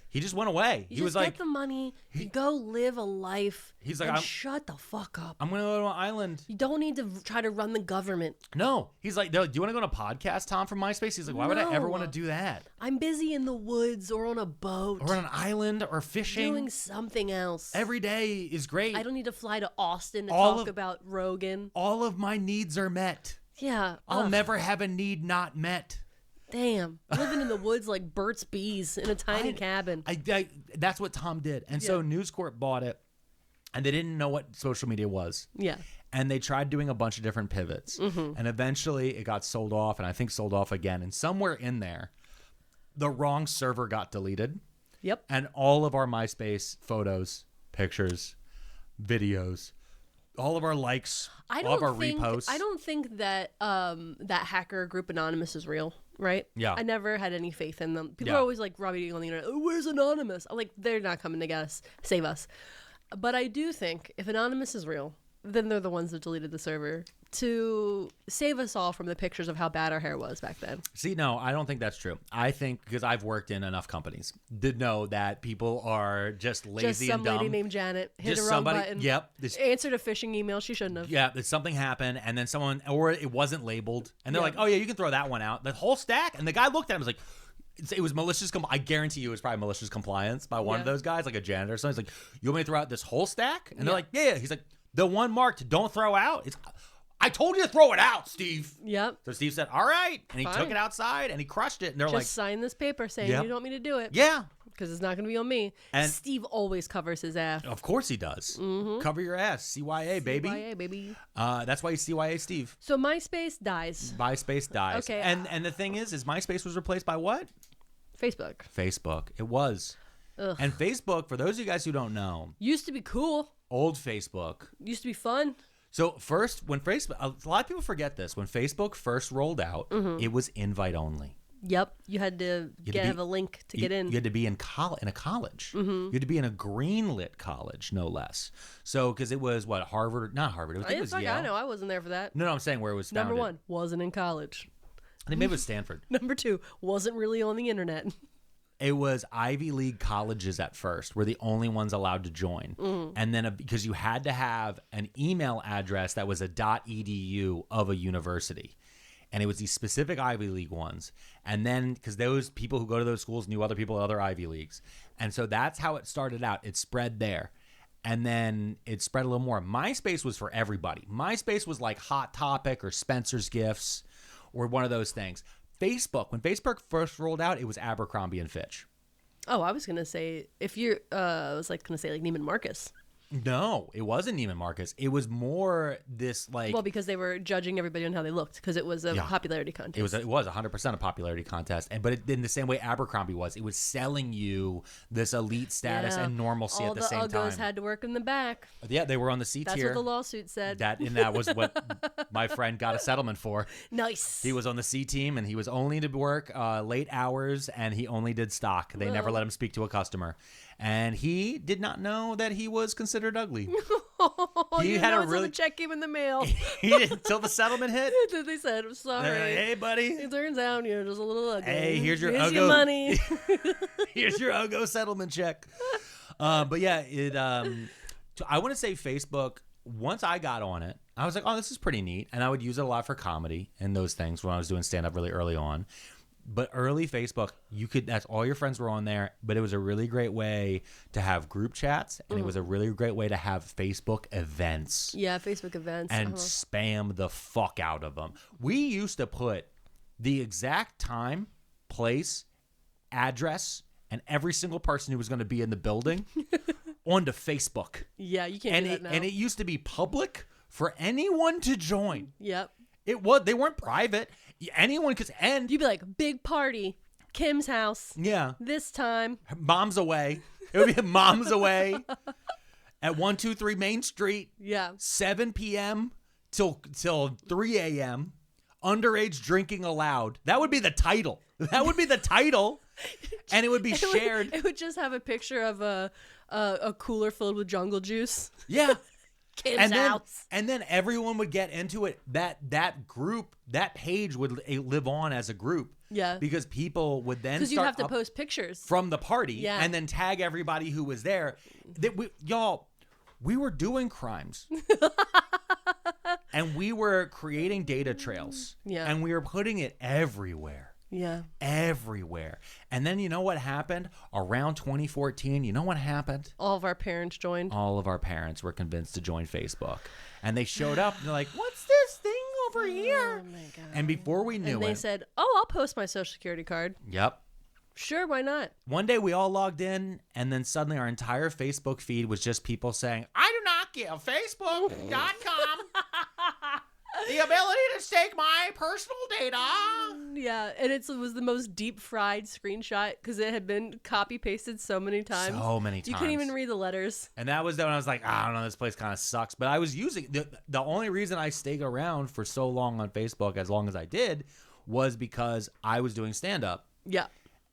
He just went away. He was like, get the money, go live a life. He's like, shut the fuck up. I'm going to go to an island. You don't need to try to run the government. No. He's like, do you want to go on a podcast, Tom, from MySpace? He's like, why would I ever want to do that? I'm busy in the woods or on a boat. Or on an island or fishing. Doing something else. Every day is great. I don't need to fly to Austin to talk about Rogan. All of my needs are met. Yeah. I'll never have a need not met. Damn, living in the woods like Burt's Bees in a tiny cabin. That's what Tom did. And so News Corp bought it, and they didn't know what social media was. Yeah. And they tried doing a bunch of different pivots. And eventually it got sold off, and I think sold off again. And somewhere in there, the wrong server got deleted. Yep. And all of our MySpace photos, pictures, videos, all of our likes, all of our reposts. I don't think that that hacker group Anonymous is real, right? Yeah. I never had any faith in them. People are always like rubbing on the internet, oh, where's Anonymous? I'm like, they're not coming to get us, save us. But I do think if Anonymous is real, then they're the ones that deleted the server to save us all from the pictures of how bad our hair was back then. See, no, I don't think that's true. I think, because I've worked in enough companies, did know that people are just lazy and dumb. Just some lady named Janet hit a wrong button. Yep. Answered a phishing email she shouldn't have. Yeah, something happened, and then someone, or it wasn't labeled, and they're like, oh yeah, you can throw that one out. The whole stack, and the guy looked at him and was like, it was malicious. I guarantee you it was probably malicious compliance by one of those guys, like a janitor or something. He's like, you want me to throw out this whole stack? And they're like, yeah. He's like, the one marked don't throw out, I told you to throw it out, Steve. Yep. So Steve said, all right. And he took it outside and he crushed it. And they're just sign this paper saying you don't want me to do it. Yeah. Because it's not going to be on me. And Steve always covers his ass. Of course he does. Cover your ass. CYA, baby. CYA, baby. That's why he's CYA Steve. So MySpace dies. MySpace dies. Okay. And the thing is MySpace was replaced by what? Facebook. Facebook. It was. Ugh. And Facebook, for those of you guys who don't know. Used to be cool. Old Facebook. Used to be fun. So first, when Facebook, a lot of people forget this. When Facebook first rolled out, it was invite only. Yep, you had to have a link to get in. You had to be in a college. You had to be in a greenlit college, no less. So because it was what, Harvard? Not Harvard. I think it was Yale. I know, I wasn't there for that. No, I'm saying where it was founded. Number 1, wasn't in college. I think maybe it was Stanford. Number 2, wasn't really on the internet. It was Ivy League colleges at first were the only ones allowed to join. And then because you had to have an email address that was a .edu of a university. And it was these specific Ivy League ones. And then because those people who go to those schools knew other people at other Ivy Leagues. And so that's how it started out. It spread there. And then it spread a little more. MySpace was for everybody. MySpace was like Hot Topic or Spencer's Gifts or one of those things. Facebook, when Facebook first rolled out, it was Abercrombie and Fitch. Oh, I was gonna say I was gonna say Neiman Marcus. No, it wasn't Neiman Marcus. It was more this like. Well, because they were judging everybody on how they looked, because it was a popularity contest. It was 100% a popularity contest, but in the same way Abercrombie was, it was selling you this elite status and normalcy at the same time. All the Uggos had to work in the back. Yeah, they were on the C tier. That's what the lawsuit said. That was what my friend got a settlement for. Nice. He was on the C team, and he was only to work late hours, and he only did stock. They never let him speak to a customer. And he did not know that he was considered ugly. He had a really check came in the mail. He didn't until the settlement hit. They said, "I'm sorry, hey buddy. It turns out you're just a little ugly. Hey, here's your money. Here's your Ugo settlement check." But yeah, I want to say Facebook. Once I got on it, I was like, "Oh, this is pretty neat," and I would use it a lot for comedy and those things when I was doing stand up really early on. But early Facebook, that's all your friends were on there, but it was a really great way to have group chats, and it was a really great way to have Facebook events. Yeah, Facebook events. And spam the fuck out of them. We used to put the exact time, place, address, and every single person who was going to be in the building onto Facebook. Yeah, you can't do that now. And it used to be public for anyone to join. Yep. They weren't private. Anyone could end. You'd be like, big party, Kim's house. Yeah. This time. Mom's away. It would be Mom's away at 123 Main Street. Yeah. 7 p.m. till 3 a.m. Underage drinking allowed. That would be the title. That would be the title. And it would be shared. It would just have a picture of a cooler filled with jungle juice. Yeah. Kim's house. And then everyone would get into it. That group, that page would live on as a group. Yeah. Because people would then because you have to post pictures from the party. Yeah. And then tag everybody who was there. We were doing crimes. And we were creating data trails. Yeah. And we were putting it everywhere. Yeah. Everywhere. And then you know what happened? Around 2014, you know what happened? All of our parents joined. All of our parents were convinced to join Facebook. And they showed up and they're like, "What's this thing over here?" Oh my God. And before we knew they said, "Oh, I'll post my social security card." Yep. Sure, why not? One day we all logged in, and then suddenly our entire Facebook feed was just people saying, "I do not give Facebook.com the ability to stake my personal data." Yeah, and it was the most deep fried screenshot because it had been copy pasted so many times. So many times. You couldn't even read the letters. And that was when I was like, I don't know, this place kind of sucks. But I was using the only reason I stayed around for so long on Facebook, as long as I did, was because I was doing stand up. Yeah.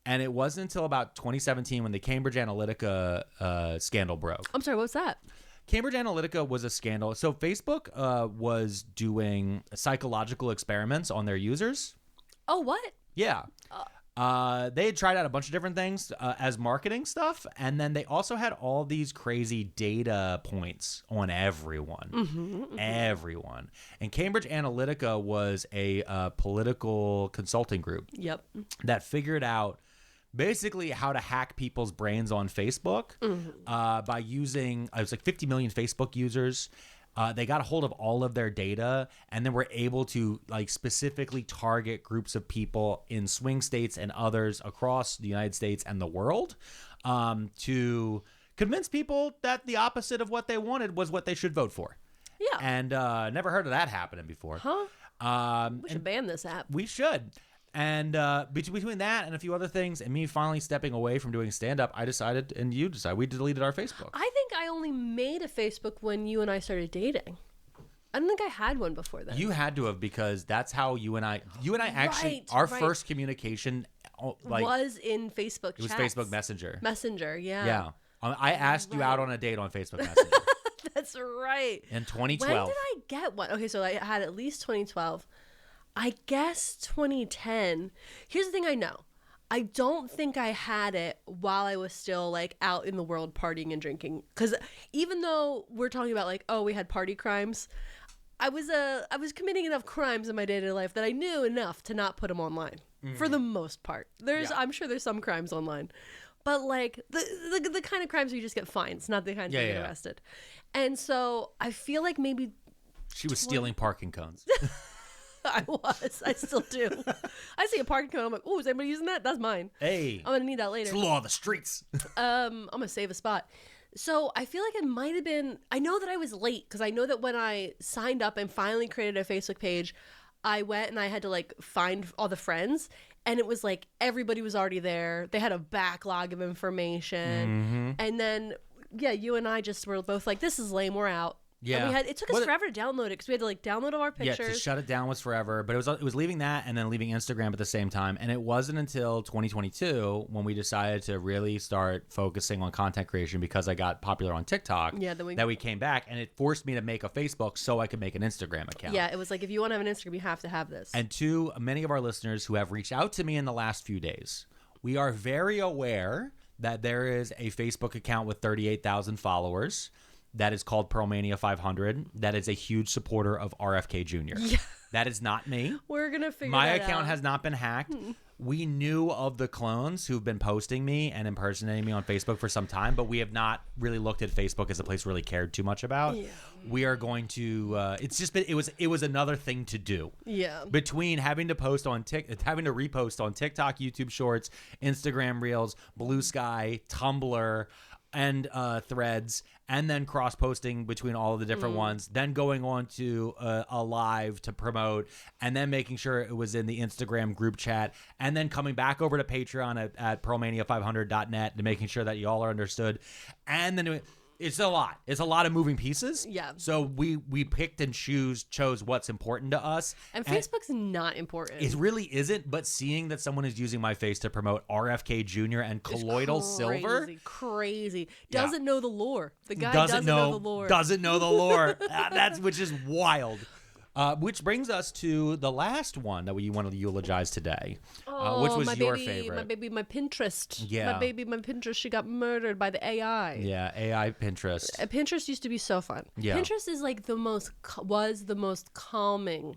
And it wasn't until about 2017 when the Cambridge Analytica scandal broke. I'm sorry, what was that? Cambridge Analytica was a scandal. So Facebook was doing psychological experiments on their users. Oh, what? Yeah. They had tried out a bunch of different things as marketing stuff. And then they also had all these crazy data points on everyone. Everyone. And Cambridge Analytica was a political consulting group. Yep. That figured out basically how to hack people's brains on Facebook by using, it was like 50 million Facebook users. They got a hold of all of their data and then were able to like specifically target groups of people in swing states and others across the United States and the world to convince people that the opposite of what they wanted was what they should vote for. Yeah. And never heard of that happening before. Huh? We should ban this app. We should. And between that and a few other things and me finally stepping away from doing stand-up, I decided, and you decided, we deleted our Facebook. I think I only made a Facebook when you and I started dating. I don't think I had one before then. You had to have, because that's how you and I actually, our first communication was in Facebook It was chats. Facebook Messenger. Messenger, yeah. Yeah. I asked you out on a date on Facebook Messenger. That's right. In 2012. When did I get one? Okay, so I had at least 2012. I guess 2010. Here's the thing I know. I don't think I had it while I was still like out in the world partying and drinking. Because even though we're talking about like, oh, we had party crimes, I was committing enough crimes in my day-to-day life that I knew enough to not put them online for the most part. I'm sure there's some crimes online. But like the kind of crimes where you just get fines, not the kind where you get arrested. And so I feel like maybe she was stealing parking cones. I still do. I see a parking cone, I'm like, oh, is anybody using that? That's mine. Hey. I'm gonna need that later. It's the law of the streets. I'm gonna save a spot. So I feel like it might have been, I know that I was late because I know that when I signed up and finally created a Facebook page, I went and I had to like find all the friends. And it was like everybody was already there. They had a backlog of information. And then, you and I just were both like, this is lame. We're out. Yeah. And it took us forever to download it because we had to like download all our pictures. Yeah, to shut it down was forever. But it was leaving that and then leaving Instagram at the same time. And it wasn't until 2022 when we decided to really start focusing on content creation, because I got popular on TikTok, that we came back, and it forced me to make a Facebook so I could make an Instagram account. Yeah, it was like, if you want to have an Instagram, you have to have this. And to many of our listeners who have reached out to me in the last few days, we are very aware that there is a Facebook account with 38,000 followers that is called Pearlmania 500. That is a huge supporter of RFK Jr. Yeah. That is not me. We're going to figure My that account out. has not been hacked. We knew of the clones who've been posting me and impersonating me on Facebook for some time, but we have not really looked at Facebook as a place we really cared too much about. Yeah. We are going to. It's just been. It was another thing to do. Yeah. Between having to post on having to repost on TikTok, YouTube Shorts, Instagram Reels, Blue Sky, Tumblr, and Threads, and then cross-posting between all of the different ones, then going on to a live to promote, and then making sure it was in the Instagram group chat, and then coming back over to Patreon at pearlmania500.net and making sure that y'all are understood. And then it's a lot. It's a lot of moving pieces. Yeah. So we picked and chose what's important to us. And Facebook's not important. It really isn't, but seeing that someone is using my face to promote RFK Jr. and Colloidal Silver. Crazy. Doesn't know the lore. The guy doesn't know the lore. Doesn't know the lore. Which is wild. Which brings us to the last one that we want to eulogize today, which was your favorite. My Pinterest. Yeah. My Pinterest, she got murdered by the AI. Yeah, AI Pinterest. Pinterest used to be so fun. Yeah. Pinterest is like was the most calming.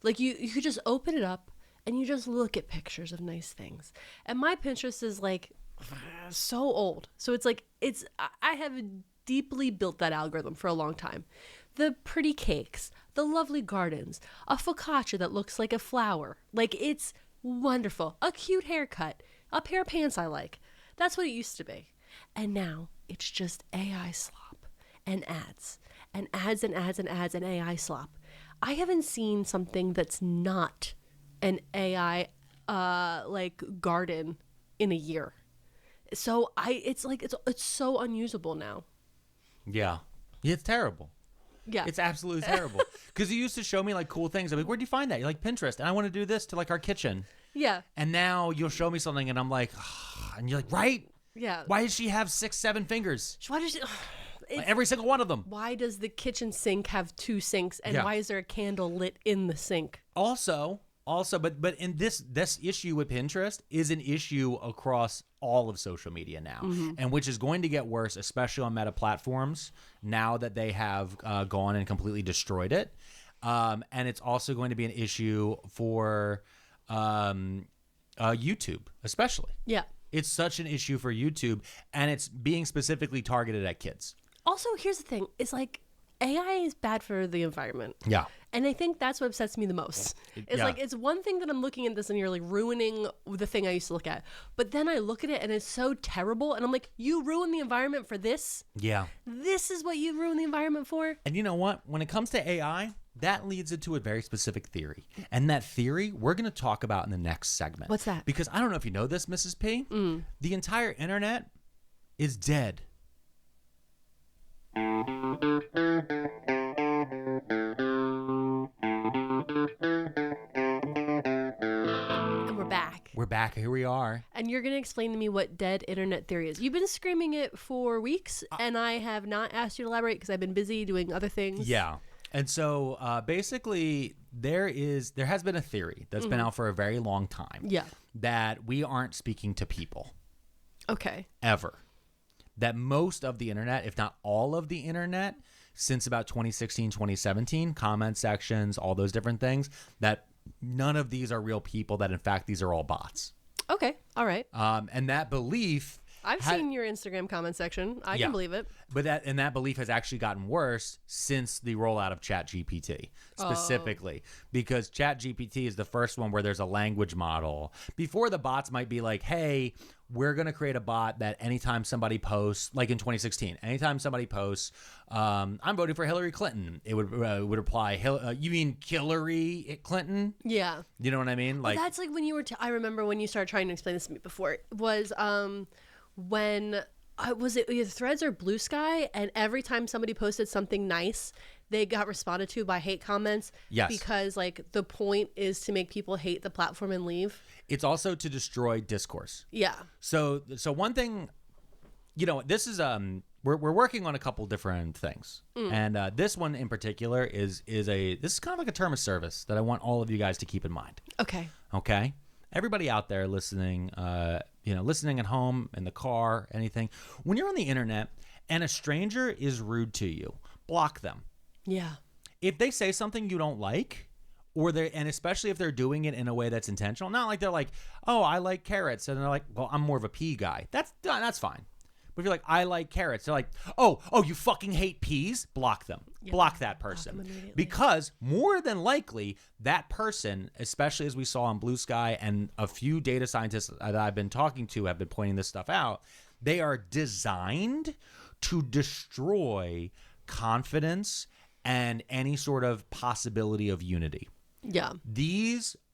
Like you could just open it up and you just look at pictures of nice things. And my Pinterest is like so old. So it's like, I have deeply built that algorithm for a long time. The pretty cakes, the lovely gardens, a focaccia that looks like a flower. Like, it's wonderful. A cute haircut, a pair of pants I like. That's what it used to be. And now it's just AI slop and ads and ads and ads and ads and AI slop. I haven't seen something that's not an AI like garden in a year. So it's so unusable now. Yeah. It's terrible. Yeah. It's absolutely terrible. Because you used to show me like cool things. I'm like, where'd you find that? You're like, Pinterest. And I want to do this to like our kitchen. Yeah. And now you'll show me something and I'm like, and you're like, right? Yeah. Why does she have 6, 7 fingers? Why does she... Like, every single one of them. Why does the kitchen sink have 2 sinks, and why is there a candle lit in the sink? Also, but in this issue with Pinterest is an issue across all of social media now, and which is going to get worse, especially on Meta platforms now that they have gone and completely destroyed it. And it's also going to be an issue for YouTube, especially. Yeah. It's such an issue for YouTube, and it's being specifically targeted at kids. Also, here's the thing. It's like AI is bad for the environment. Yeah. And I think that's what upsets me the most. It's like, it's one thing that I'm looking at this and you're like ruining the thing I used to look at. But then I look at it and it's so terrible. And I'm like, you ruin the environment for this? Yeah. This is what you ruin the environment for? And you know what? When it comes to AI, that leads into a very specific theory. And that theory we're going to talk about in the next segment. What's that? Because I don't know if you know this, Mrs. P. The entire internet is dead. And we're back. We're back. Here we are. And you're going to explain to me what dead internet theory is. You've been screaming it for weeks, and I have not asked you to elaborate because I've been busy doing other things. Yeah. And so basically, there has been a theory that's been out for a very long time. Yeah. That we aren't speaking to people. Okay. Ever. That most of the internet, if not all of the internet, since about 2016, 2017, comment sections, all those different things, that none of these are real people, that in fact these are all bots. Okay. All right. And that belief... I've seen your Instagram comment section. I can believe it. But that belief has actually gotten worse since the rollout of ChatGPT, specifically. Because ChatGPT is the first one where there's a language model. Before, the bots might be like, hey, we're going to create a bot that anytime somebody posts, like in 2016, anytime somebody posts, I'm voting for Hillary Clinton, it would reply, you mean Hillary Clinton? Yeah. You know what I mean? Like, well, that's like when you were, I remember when you started trying to explain this to me before, was when, was it either Threads or Blue Sky? And every time somebody posted something nice, they got responded to by hate comments. Yes. Because like the point is to make people hate the platform and leave. It's also to destroy discourse. Yeah. So one thing, this is we're working on a couple different things, and this one in particular this is kind of like a term of service that I want all of you guys to keep in mind. Okay. Okay. Everybody out there listening, listening at home, in the car, anything. When you're on the internet and a stranger is rude to you, block them. Yeah. If they say something you don't like, and especially if they're doing it in a way that's intentional, not like they're like, oh, I like carrots, and they're like, well, I'm more of a pea guy. That's fine. But if you're like, I like carrots, they're like, oh, you fucking hate peas? Block them. Yeah, block that person. Because more than likely, that person, especially as we saw on Blue Sky, and a few data scientists that I've been talking to have been pointing this stuff out, they are designed to destroy confidence and any sort of possibility of unity. Yeah.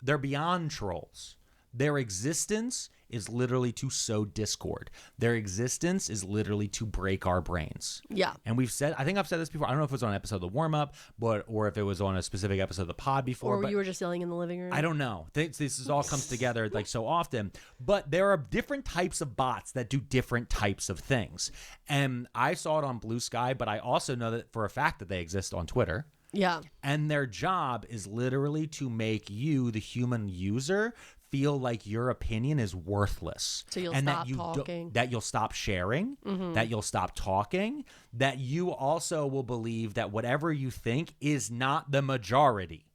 They're beyond trolls. Their existence is literally to sow discord. Their existence is literally to break our brains. Yeah. And I think I've said this before. I don't know if it was on an episode of the warm-up, or if it was on a specific episode of the pod before. Or you were just yelling in the living room. I don't know. This all comes together like so often. But there are different types of bots that do different types of things. And I saw it on Blue Sky, but I also know that for a fact that they exist on Twitter. Yeah. And their job is literally to make you, the human user, feel like your opinion is worthless. So you'll stop talking. That you'll stop sharing, that you'll stop talking, that you also will believe that whatever you think is not the majority.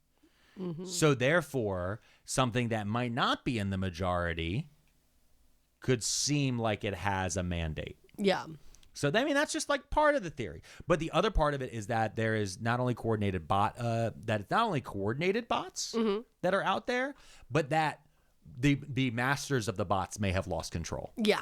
So therefore, something that might not be in the majority could seem like it has a mandate. Yeah. So that's just like part of the theory. But the other part of it is that there is not only coordinated bots that are out there, but that the masters of the bots may have lost control. Yeah.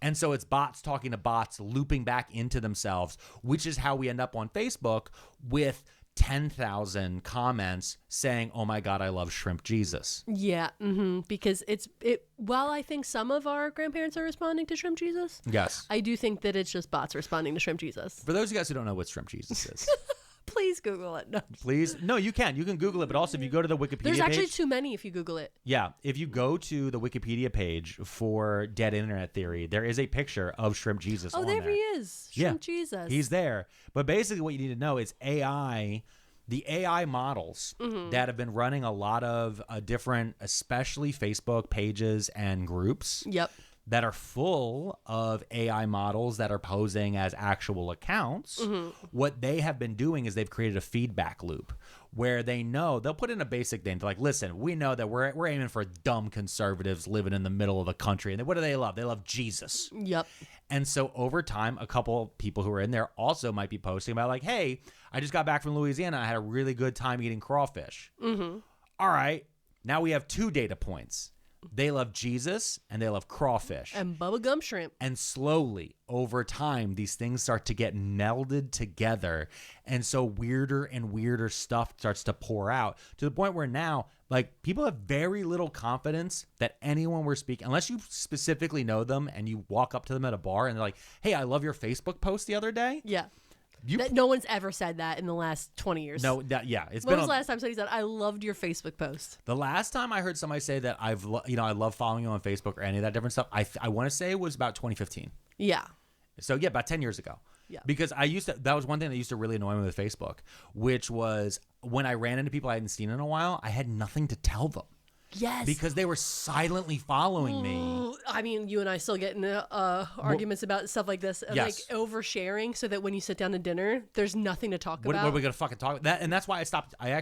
And so it's bots talking to bots, looping back into themselves, which is how we end up on Facebook with 10,000 comments saying, oh my God, I love Shrimp Jesus. Yeah. Because while I think some of our grandparents are responding to Shrimp Jesus, yes, I do think that it's just bots responding to Shrimp Jesus. For those of you guys who don't know what Shrimp Jesus is. Please Google it. No. Please. No, you can. You can Google it, but also if you go to the Wikipedia There's actually page, too many if you Google it. Yeah. If you go to the Wikipedia page for Dead Internet Theory, there is a picture of Shrimp Jesus on there. Oh, there he is. Shrimp Jesus. He's there. But basically what you need to know is the AI models that have been running a lot of different, especially Facebook pages and groups. Yep. That are full of AI models that are posing as actual accounts. What they have been doing is they've created a feedback loop where they know they'll put in a basic thing. They're like, listen, we know that we're aiming for dumb conservatives living in the middle of the country. And what do they love? They love Jesus. Yep. And so over time, a couple of people who are in there also might be posting about like, hey, I just got back from Louisiana. I had a really good time eating crawfish. All right. Now we have 2 data points. They love Jesus and they love crawfish. And bubblegum shrimp. And slowly, over time, these things start to get melded together. And so weirder and weirder stuff starts to pour out to the point where now, like, people have very little confidence that anyone we're speaking, unless you specifically know them and you walk up to them at a bar and they're like, hey, I love your Facebook post the other day. Yeah. That no one's ever said that in the last 20 years. No, it's When been was the last time somebody said, I loved your Facebook post? the last time I heard somebody say that I love following you on Facebook or any of that different stuff. I want to say it was about 2015. Yeah. So yeah, about 10 years ago. Yeah. Because that was one thing that used to really annoy me with Facebook, which was when I ran into people I hadn't seen in a while, I had nothing to tell them. Yes. Because they were silently following me. I mean, you and I still get into arguments about stuff like this, and Yes. like oversharing, so that when you sit down to dinner, there's nothing to talk What about. are we gonna fucking talk about? That? And that's why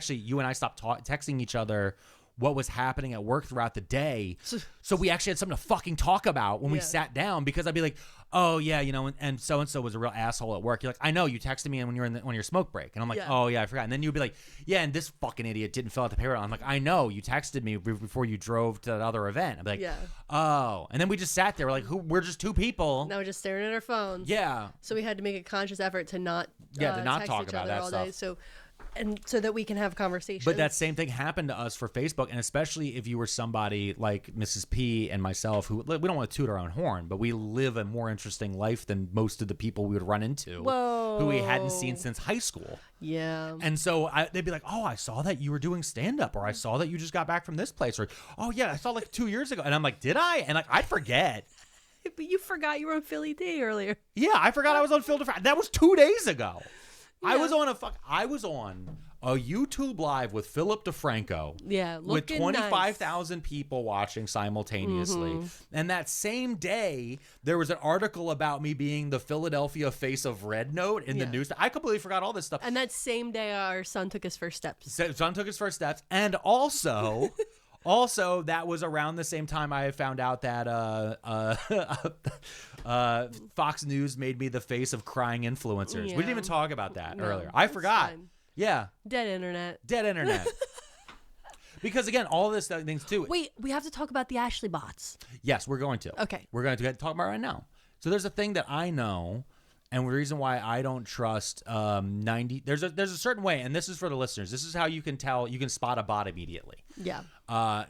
you and I stopped texting each other what was happening at work throughout the day. So we actually had something to fucking talk about when we sat down, because I'd be like, oh yeah, and so-and-so was a real asshole at work. You're like, I know, you texted me when you were on your smoke break. And I'm like, oh yeah, I forgot. And then you'd be like, yeah, and this fucking idiot didn't fill out the payroll. I'm like, I know, you texted me before you drove to that other event. I'd be like, oh. And then we just sat there, we're just two people. Now we're just staring at our phones. Yeah. So we had to make a conscious effort to not to not text talk each about other that all stuff. day. So that we can have conversations. But that same thing happened to us for Facebook, and especially if you were somebody like Mrs. P and myself, who we don't want to toot our own horn, but we live a more interesting life than most of the people we would run into, who we hadn't seen since high school. Yeah. And so they'd be like, oh, I saw that you were doing stand-up, or I saw that you just got back from this place, or, oh yeah, I saw 2 years ago. And I'm like, did I? And I'd forget. But you forgot you were on Philly D earlier. Yeah, I forgot I was on Phil DeFranco. That was 2 days ago. Yeah. I was on a YouTube Live with Philip DeFranco. Yeah, with 25,000 people watching simultaneously. Mm-hmm. And that same day, there was an article about me being the Philadelphia face of Red Note in the news. I completely forgot all this stuff. And that same day, our son took his first steps. And also... Also, that was around the same time I found out that Fox News made me the face of crying influencers. We didn't even talk about that earlier. I forgot. Fine. Yeah. Dead internet. Because, again, all this things, too. Wait, we have to talk about the Ashley bots. Yes, we're going to. Okay. We're going to talk about it right now. So there's a thing that I know... And the reason why I don't trust there's a certain way, and this is for the listeners. This is how you can spot a bot immediately. Yeah.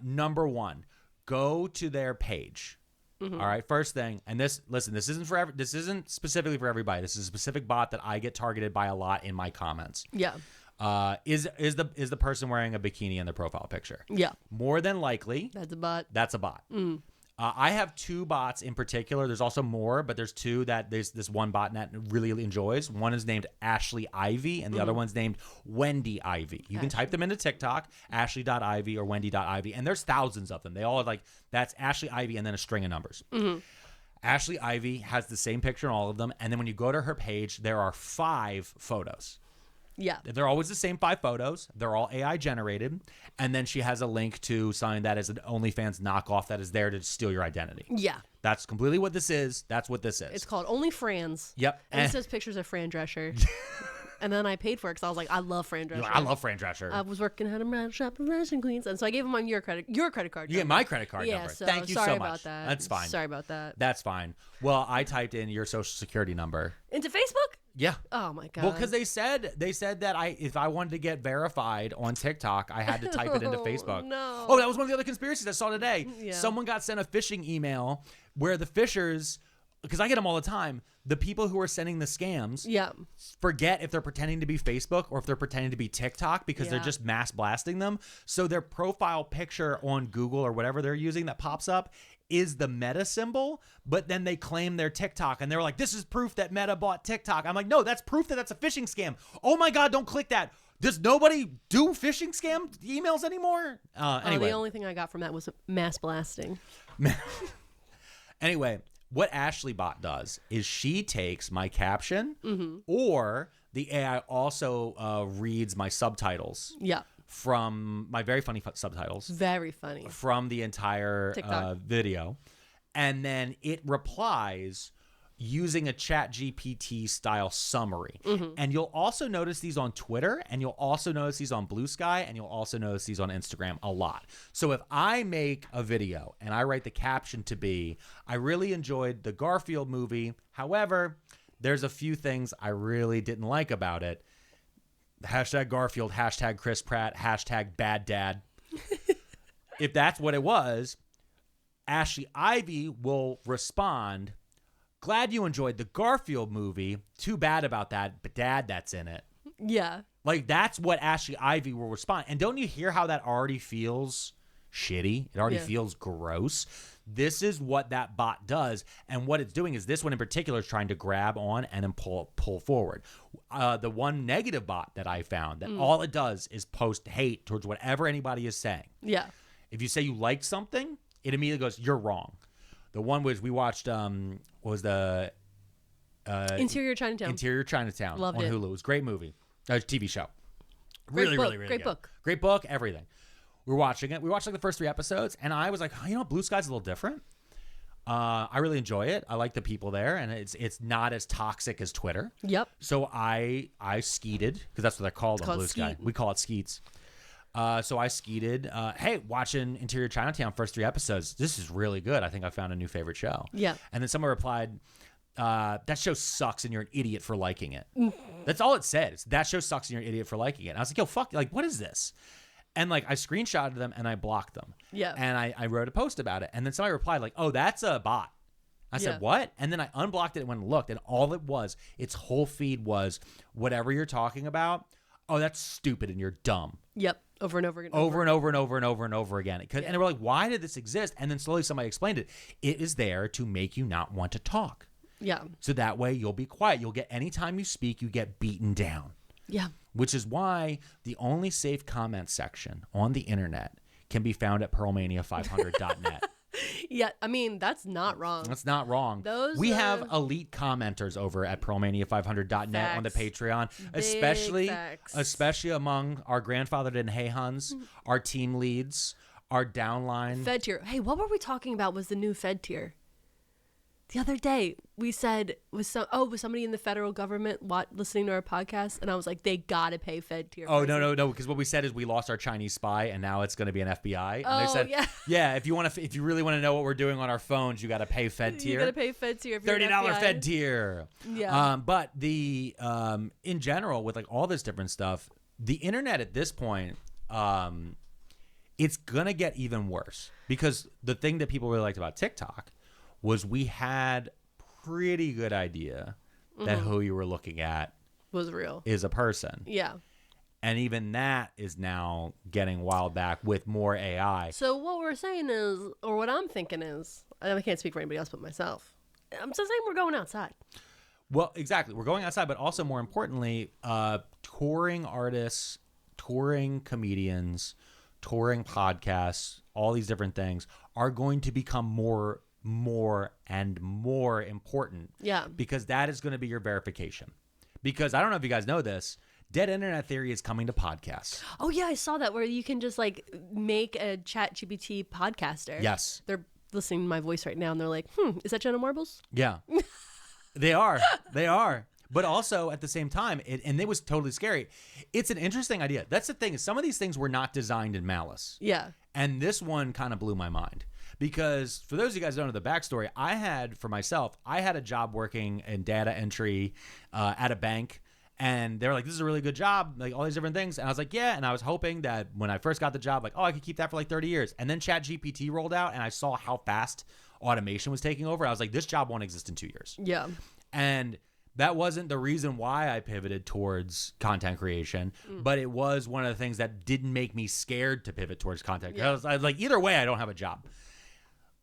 Number one, go to their page. Mm-hmm. All right. First thing, and this isn't specifically for everybody. This is a specific bot that I get targeted by a lot in my comments. Yeah. Is the person wearing a bikini in their profile picture? Yeah. More than likely, that's a bot. That's a bot. Mm. I have two bots in particular. There's also more, but there's two that this one botnet really enjoys. One is named Ashley Ivy, and the other one's named Wendy Ivy. You can type them into TikTok, ashley.ivy or wendy.ivy, and there's thousands of them. They all that's Ashley Ivy and then a string of numbers. Mm-hmm. Ashley Ivy has the same picture in all of them, and then when you go to her page, there are 5 photos. Yeah. They're always the same 5 photos. They're all AI generated. And then she has a link to something that is an OnlyFans knockoff that is there to steal your identity. Yeah. That's completely what this is. That's what this is. It's called OnlyFrans. Yep. And it says pictures of Fran Drescher. And then I paid for it because I was like, I love Fran Drescher. I love Fran Drescher. I was working at a shop in Fashion Queens. And so I gave him your credit card. You get my credit card yeah, number. So Thank you so much. Sorry about that. That's fine. Sorry about that. That's fine. Well, I typed in your social security number. Into Facebook? Yeah. Oh my god. Well, because they said that if I wanted to get verified on TikTok, I had to type it into Facebook. No. Oh, that was one of the other conspiracies I saw today. Yeah. Someone got sent a phishing email where the phishers, because I get them all the time, the people who are sending the scams forget if they're pretending to be Facebook or if they're pretending to be TikTok because they're just mass blasting them. So their profile picture on Google or whatever they're using that pops up is the Meta symbol, but then they claim they're TikTok and they're like, this is proof that Meta bought TikTok. I'm like, no, that's proof that that's a phishing scam. Oh my God, don't click that. Does nobody do phishing scam emails anymore? Anyway. The only thing I got from that was mass blasting. Anyway, what Ashley Bot does is she takes my caption or the AI also reads my subtitles. Yeah. From my very funny subtitles. Very funny. From the entire video. And then it replies using a ChatGPT style summary. Mm-hmm. And you'll also notice these on Twitter, and you'll also notice these on Blue Sky, and you'll also notice these on Instagram a lot. So if I make a video and I write the caption to be, I really enjoyed the Garfield movie. However, there's a few things I really didn't like about it. Hashtag Garfield, hashtag Chris Pratt, hashtag bad dad. If that's what it was, Ashley Ivy will respond, glad you enjoyed the Garfield movie. Too bad about that, but Dad, that's in it. Yeah. Like, that's what Ashley Ivy will respond. And don't you hear how that already feels shitty? It already feels gross. This is what that bot does. And what it's doing is this one in particular is trying to grab on and then pull forward. The one negative bot that I found, that all it does is post hate towards whatever anybody is saying. Yeah. If you say you like something, it immediately goes, you're wrong. The one was we watched, was the Interior Chinatown. Interior Chinatown Loved on it. Hulu. It was a great movie. TV show. Great Really, book. really, really Great good. book. Great book, everything. We were watching it. We watched like the first 3 episodes, and I was like, you know, Blue Sky's a little different. I really enjoy it. I like the people there, and it's not as toxic as Twitter. Yep. So I skeeted, because that's what they're called on Blue Sky. skeet. We call it skeets. So I skeeted. Hey, watching Interior Chinatown, first 3 episodes. This is really good. I think I found a new favorite show. Yeah. And then someone replied, that show sucks and you're an idiot for liking it. That's all it said. It's, that show sucks and you're an idiot for liking it. And I was like, yo, fuck, like, what is this? And like, I screenshotted them and I blocked them. Yeah. And I wrote a post about it. And then somebody replied like, oh, that's a bot. I said, what? And then I unblocked it and went and looked. And all it was, its whole feed was whatever you're talking about. Oh, that's stupid and you're dumb. Yep. Over and over again. Over and over and over and over and over again. And they were like, why did this exist? And then slowly somebody explained it. It is there to make you not want to talk. Yeah. So that way you'll be quiet. You'll get, anytime you speak, you get beaten down. Yeah. Which is why the only safe comment section on the internet can be found at pearlmania500.net. Yeah. I mean, that's not wrong. That's not wrong. We have elite commenters over at pearlmania500.net on the Patreon, especially among our grandfathered and hey huns, our team leads, our downline. Fed tier. Hey, what were we talking about was the new Fed tier? The other day, we said, was somebody in the federal government listening to our podcast? And I was like, they got to pay Fed tier. Oh, no. Because what we said is we lost our Chinese spy and now it's going to be an FBI. And they said, yeah. if you really want to know what we're doing on our phones, you got to pay Fed tier. You got to pay Fed tier if you're $30 an FBI. Fed tier. Yeah. But the in general, with like all this different stuff, the internet at this point, it's going to get even worse. Because the thing that people really liked about TikTok was we had pretty good idea that who you were looking at was real. Is a person. Yeah. And even that is now getting wild back with more AI. So what we're saying is, or what I'm thinking is, I can't speak for anybody else but myself. I'm just saying we're going outside. Well, exactly. We're going outside, but also more importantly, touring artists, touring comedians, touring podcasts, all these different things are going to become more and more important. Yeah. Because that is going to be your verification. Because I don't know if you guys know this, Dead Internet Theory is coming to podcasts. Oh yeah, I saw that where you can just like make a ChatGPT podcaster. Yes. They're listening to my voice right now and they're like, is that Jenna Marbles? Yeah. They are. But also at the same time, and it was totally scary. It's an interesting idea. That's the thing. Some of these things were not designed in malice. Yeah. And this one kind of blew my mind. Because for those of you guys who don't know the backstory, I had a job working in data entry at a bank. And they were like, this is a really good job, like all these different things. And I was like, yeah. And I was hoping that when I first got the job, like, I could keep that for like 30 years. And then ChatGPT rolled out and I saw how fast automation was taking over. I was like, this job won't exist in 2 years. Yeah. And that wasn't the reason why I pivoted towards content creation, but it was one of the things that didn't make me scared to pivot towards content. Yeah. I was like, either way, I don't have a job.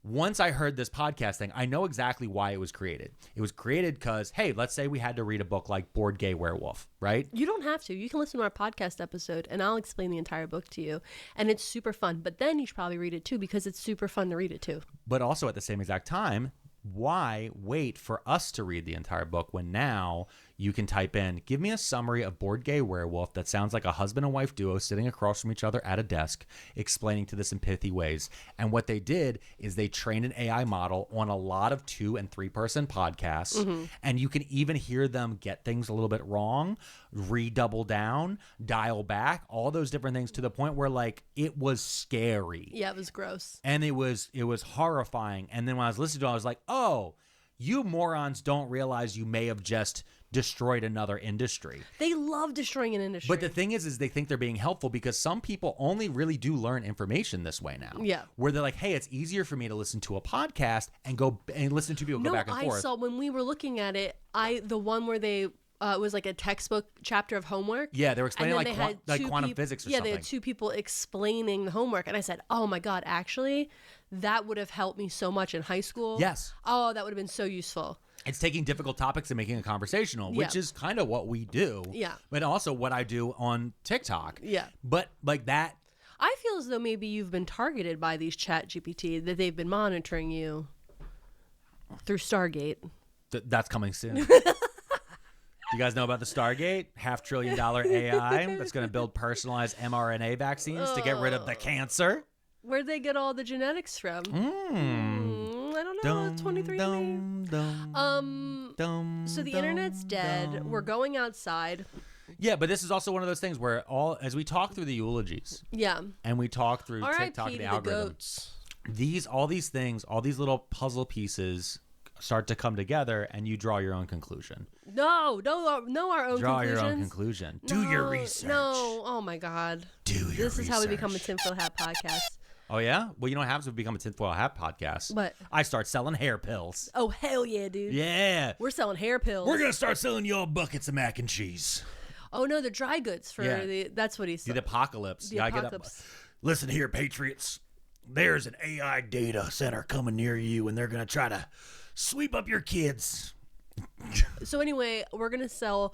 Once I heard this podcast thing, I know exactly why it was created. It was created because, hey, let's say we had to read a book like Board Gay Werewolf, right? You don't have to. You can listen to our podcast episode and I'll explain the entire book to you. And it's super fun. But then you should probably read it too because it's super fun to read it too. But also at the same exact time, why wait for us to read the entire book when now you can type in, give me a summary of Board Gay Werewolf that sounds like a husband and wife duo sitting across from each other at a desk explaining to this in pithy ways. And what they did is they trained an AI model on a lot of 2- and 3-person podcasts. And you can even hear them get things a little bit wrong, redouble down, dial back, all those different things to the point where like it was scary. Yeah, it was gross. And it was horrifying. And then when I was listening to it, I was like, oh, you morons don't realize you may have just destroyed another industry. They love destroying an industry. But the thing is they think they're being helpful because some people only really do learn information this way now. Yeah. Where they're like, hey, it's easier for me to listen to a podcast and go and listen to people go back and forth. I saw when we were looking at it, the one where they it was like a textbook chapter of homework. Yeah, they were explaining and then like quantum physics or something. Yeah, they had two people explaining the homework. And I said, oh my God, actually, that would have helped me so much in high school. Yes. Oh, that would have been so useful. It's taking difficult topics and making it conversational, which is kind of what we do. Yeah. But also what I do on TikTok. Yeah. But like that. I feel as though maybe you've been targeted by these chat GPT, that they've been monitoring you through Stargate. That's coming soon. You guys know about the Stargate? $500 billion AI that's going to build personalized mRNA vaccines to get rid of the cancer. Where'd they get all the genetics from? I don't know. 23andMe. So the internet's dead. We're going outside. Yeah, but this is also one of those things where as we talk through the eulogies, yeah, and we talk through R.I.P. TikTok and the to algorithm, goats. all these things, all these little puzzle pieces start to come together, and you draw your own conclusion. No, our own Draw conclusions. your own conclusion. Do your research. No, oh my God. Do your research. This is how we become a tinfoil hat podcast. Oh, yeah? Well, you know what happens when we become a tinfoil hat podcast? What? I start selling hair pills. Oh, hell yeah, dude. Yeah. We're selling hair pills. We're going to start selling y'all buckets of mac and cheese. Oh, no, the dry goods for Yeah. that's what he said. The apocalypse. The You gotta get apocalypse. Listen here, Patriots. There's an AI data center coming near you, and they're going to try to sweep up your kids. So anyway, we're going to sell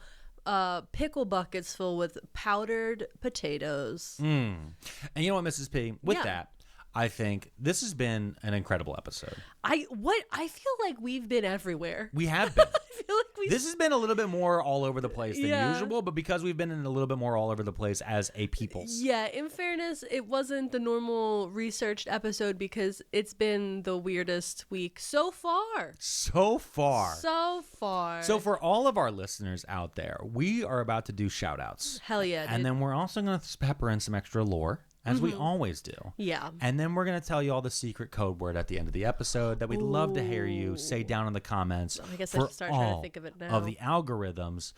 pickle buckets filled with powdered potatoes. And you know what, Mrs. P? With Yeah. that, I think this has been an incredible episode. I feel like we've been everywhere. We have been. I feel like This has been a little bit more all over the place than Yeah. usual, but because we've been in a little bit more all over the place as a peoples. Yeah, in fairness, it wasn't the normal researched episode because it's been the weirdest week so far. So far. So far. So for all of our listeners out there, we are about to do shout outs. Hell yeah, dude. And then we're also going to pepper in some extra lore, as we always do. Yeah. And then we're going to tell you all the secret code word at the end of the episode that we'd love to hear you say down in the comments. I guess I for should start trying to all think of it now. Of the algorithms.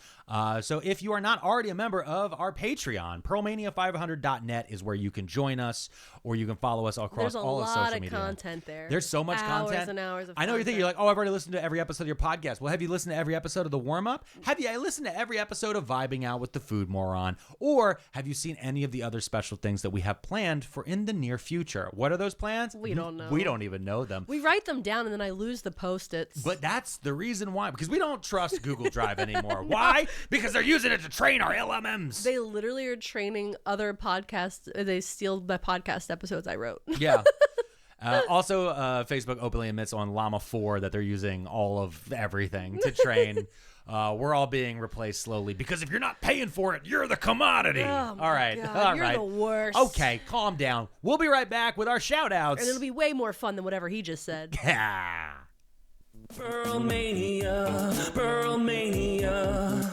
So if you are not already a member of our Patreon, Pearlmania500.net is where you can join us, or you can follow us across There's a all of social lot of media. content there. There's so much content. Hours and hours of I know you're thinking, content. you're like, oh, I've already listened to every episode of your podcast. Well, have you listened to every episode of the warm up? Have you listened to every episode of Vibing Out with the Food Moron? Or have you seen any of the other special things that we have planned for in the near future? What are those plans? We don't know. We don't even know them. We write them down and then I lose the Post-its. But that's the reason why, because we don't trust Google Drive anymore. Why? Because they're using it to train our LMMs. They literally are training other podcasts. They steal my podcast episodes I wrote. Yeah. Also, Facebook openly admits on Llama 4 that they're using all of everything to train. We're all being replaced slowly because if you're not paying for it, you're the commodity. Oh my all right. God, all you're right. the worst. Okay, calm down. We'll be right back with our shout outs. And it'll be way more fun than whatever he just said. Yeah. Pearlmania, Pearlmania,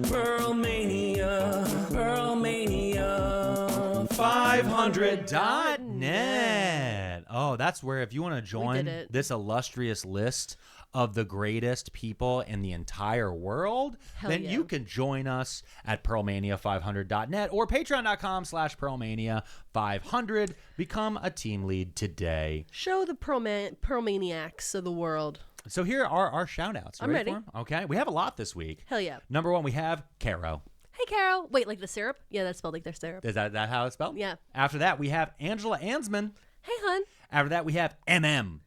Pearlmania, Pearlmania. 500.net. Oh, that's where if you want to join it. this illustrious list of the greatest people in the entire world, Hell then yeah. you can join us at pearlmania500.net or patreon.com/pearlmania500. Become a team lead today. Show the Pearlmaniacs of the world. So here are our shout outs. I'm ready. For 'em? Okay. We have a lot this week. Hell yeah. Number one, we have Caro. Hey, Carol. Wait, like the syrup? Yeah, that's spelled like their syrup. Is that how it's spelled? Yeah. After that, we have Angela Ansman. Hey, hun. After that, we have MM.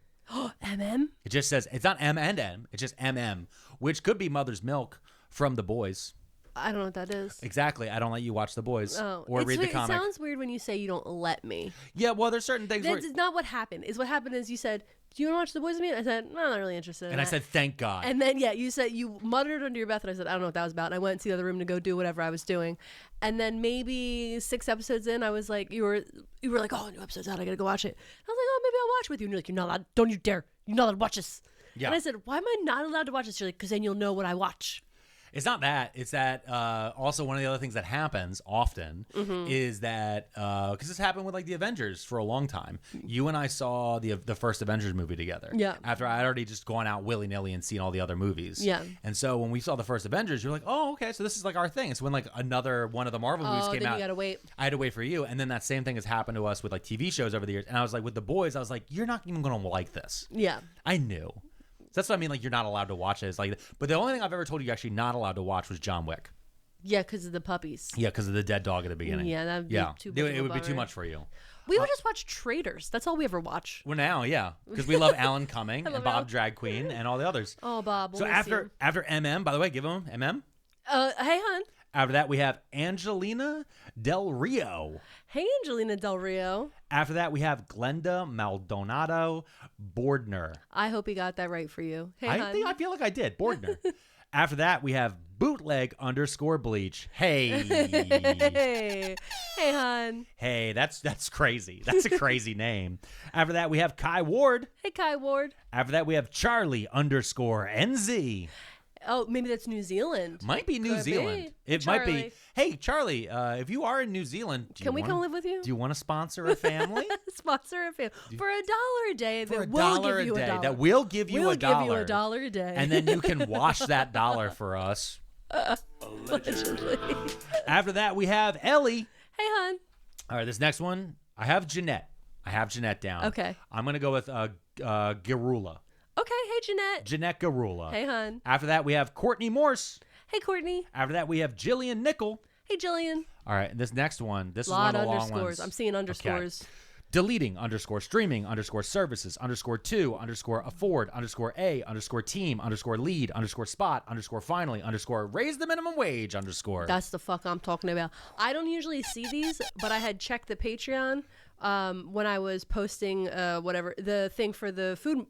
MM? It just says, it's not M and M, it's just MM, which could be Mother's Milk from The Boys. I don't know what that is. Exactly. I don't let you watch The Boys or read the comic. It sounds weird when you say you don't let me. Yeah, well, there's certain things where... That's not what happened. What happened is you said, do you want to watch The Boys with me? I said, no, I'm not really interested in And I that. said, thank God. And then, you said, you muttered under your breath, and I said, I don't know what that was about. And I went to the other room to go do whatever I was doing. And then maybe 6 episodes in, I was like, you were like, oh, new episode's out. I got to go watch it. I was like, oh, maybe I'll watch with you. And you're like, you're not allowed. Don't you dare. You're not allowed to watch this. Yeah. And I said, why am I not allowed to watch this? You're like, because then you'll know what I watch. It's not that. It's that also one of the other things that happens often is that because this happened with like the Avengers for a long time. You and I saw the first Avengers movie together. Yeah. After I had already just gone out willy nilly and seen all the other movies. Yeah. And so when we saw the first Avengers, you're like, oh, okay, so this is like our thing. It's when like another one of the Marvel movies came then out. you gotta wait. I had to wait for you, and then that same thing has happened to us with like TV shows over the years. And I was like, with the boys, I was like, you're not even gonna like this. Yeah. I knew. So that's what I mean. Like, you're not allowed to watch it. It's like, but the only thing I've ever told you you're actually not allowed to watch was John Wick. Yeah, because of the puppies. Yeah, because of the dead dog at the beginning. Yeah, that'd be too much. It would be too much for you. We would just watch Traitors. That's all we ever watch. Well, now, yeah, because we love Alan Cumming and love Bob Alan. Drag Queen and all the others. Oh, Bob. So after MM, by the way, give him MM. Hey, hon. After that, we have Angelina Del Rio. Hey, Angelina Del Rio. After that, we have Glenda Maldonado Bordner. I hope he got that right for you. Hey, hon. I feel like I did. Bordner. After that, we have bootleg_bleach. Hey. Hey, hon. Hey, that's crazy. That's a crazy name. After that, we have Kai Ward. Hey, Kai Ward. After that, we have Charlie_NZ. Oh, maybe that's New Zealand. Might be New Could Zealand. be. It might be. Charlie. Hey, Charlie, if you are in New Zealand, Can we come live with you? Do you want to sponsor a family? Sponsor a family for $1 a day. For that will $1 give you a day. $1. That will give you We'll a dollar. give you $1 a day. And then you can wash that dollar for us. Allegedly. After that, we have Ellie. Hey, hon. All right, this next one, I have Jeanette down. Okay. I'm going to go with Garula. Okay. Hey, Jeanette. Jeanette Garula. Hey, hon. After that, we have Courtney Morse. Hey, Courtney. After that, we have Jillian Nickel. Hey, Jillian. All right, this next one, this is Lot one of the long underscores. ones. I'm seeing underscores. Okay. Deleting _streaming _services _2 _afford _a _team _lead _spot _finally _raise the minimum wage _. That's the fuck I'm talking about. I don't usually see these, but I had checked the Patreon when I was posting whatever the thing for the food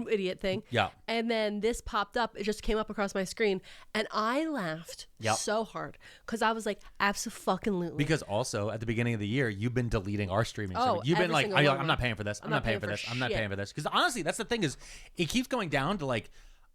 idiot thing. Yeah. And then this popped up. It just came up across my screen, and I laughed so hard because I was like, absolutely. Because also at the beginning of the year, you've been deleting our streaming Oh, service. You've been every like, single I'm one of not them. paying for this. I'm not paying for this. I'm not shit. paying for this. Because honestly, that's the thing is, it keeps going down to like,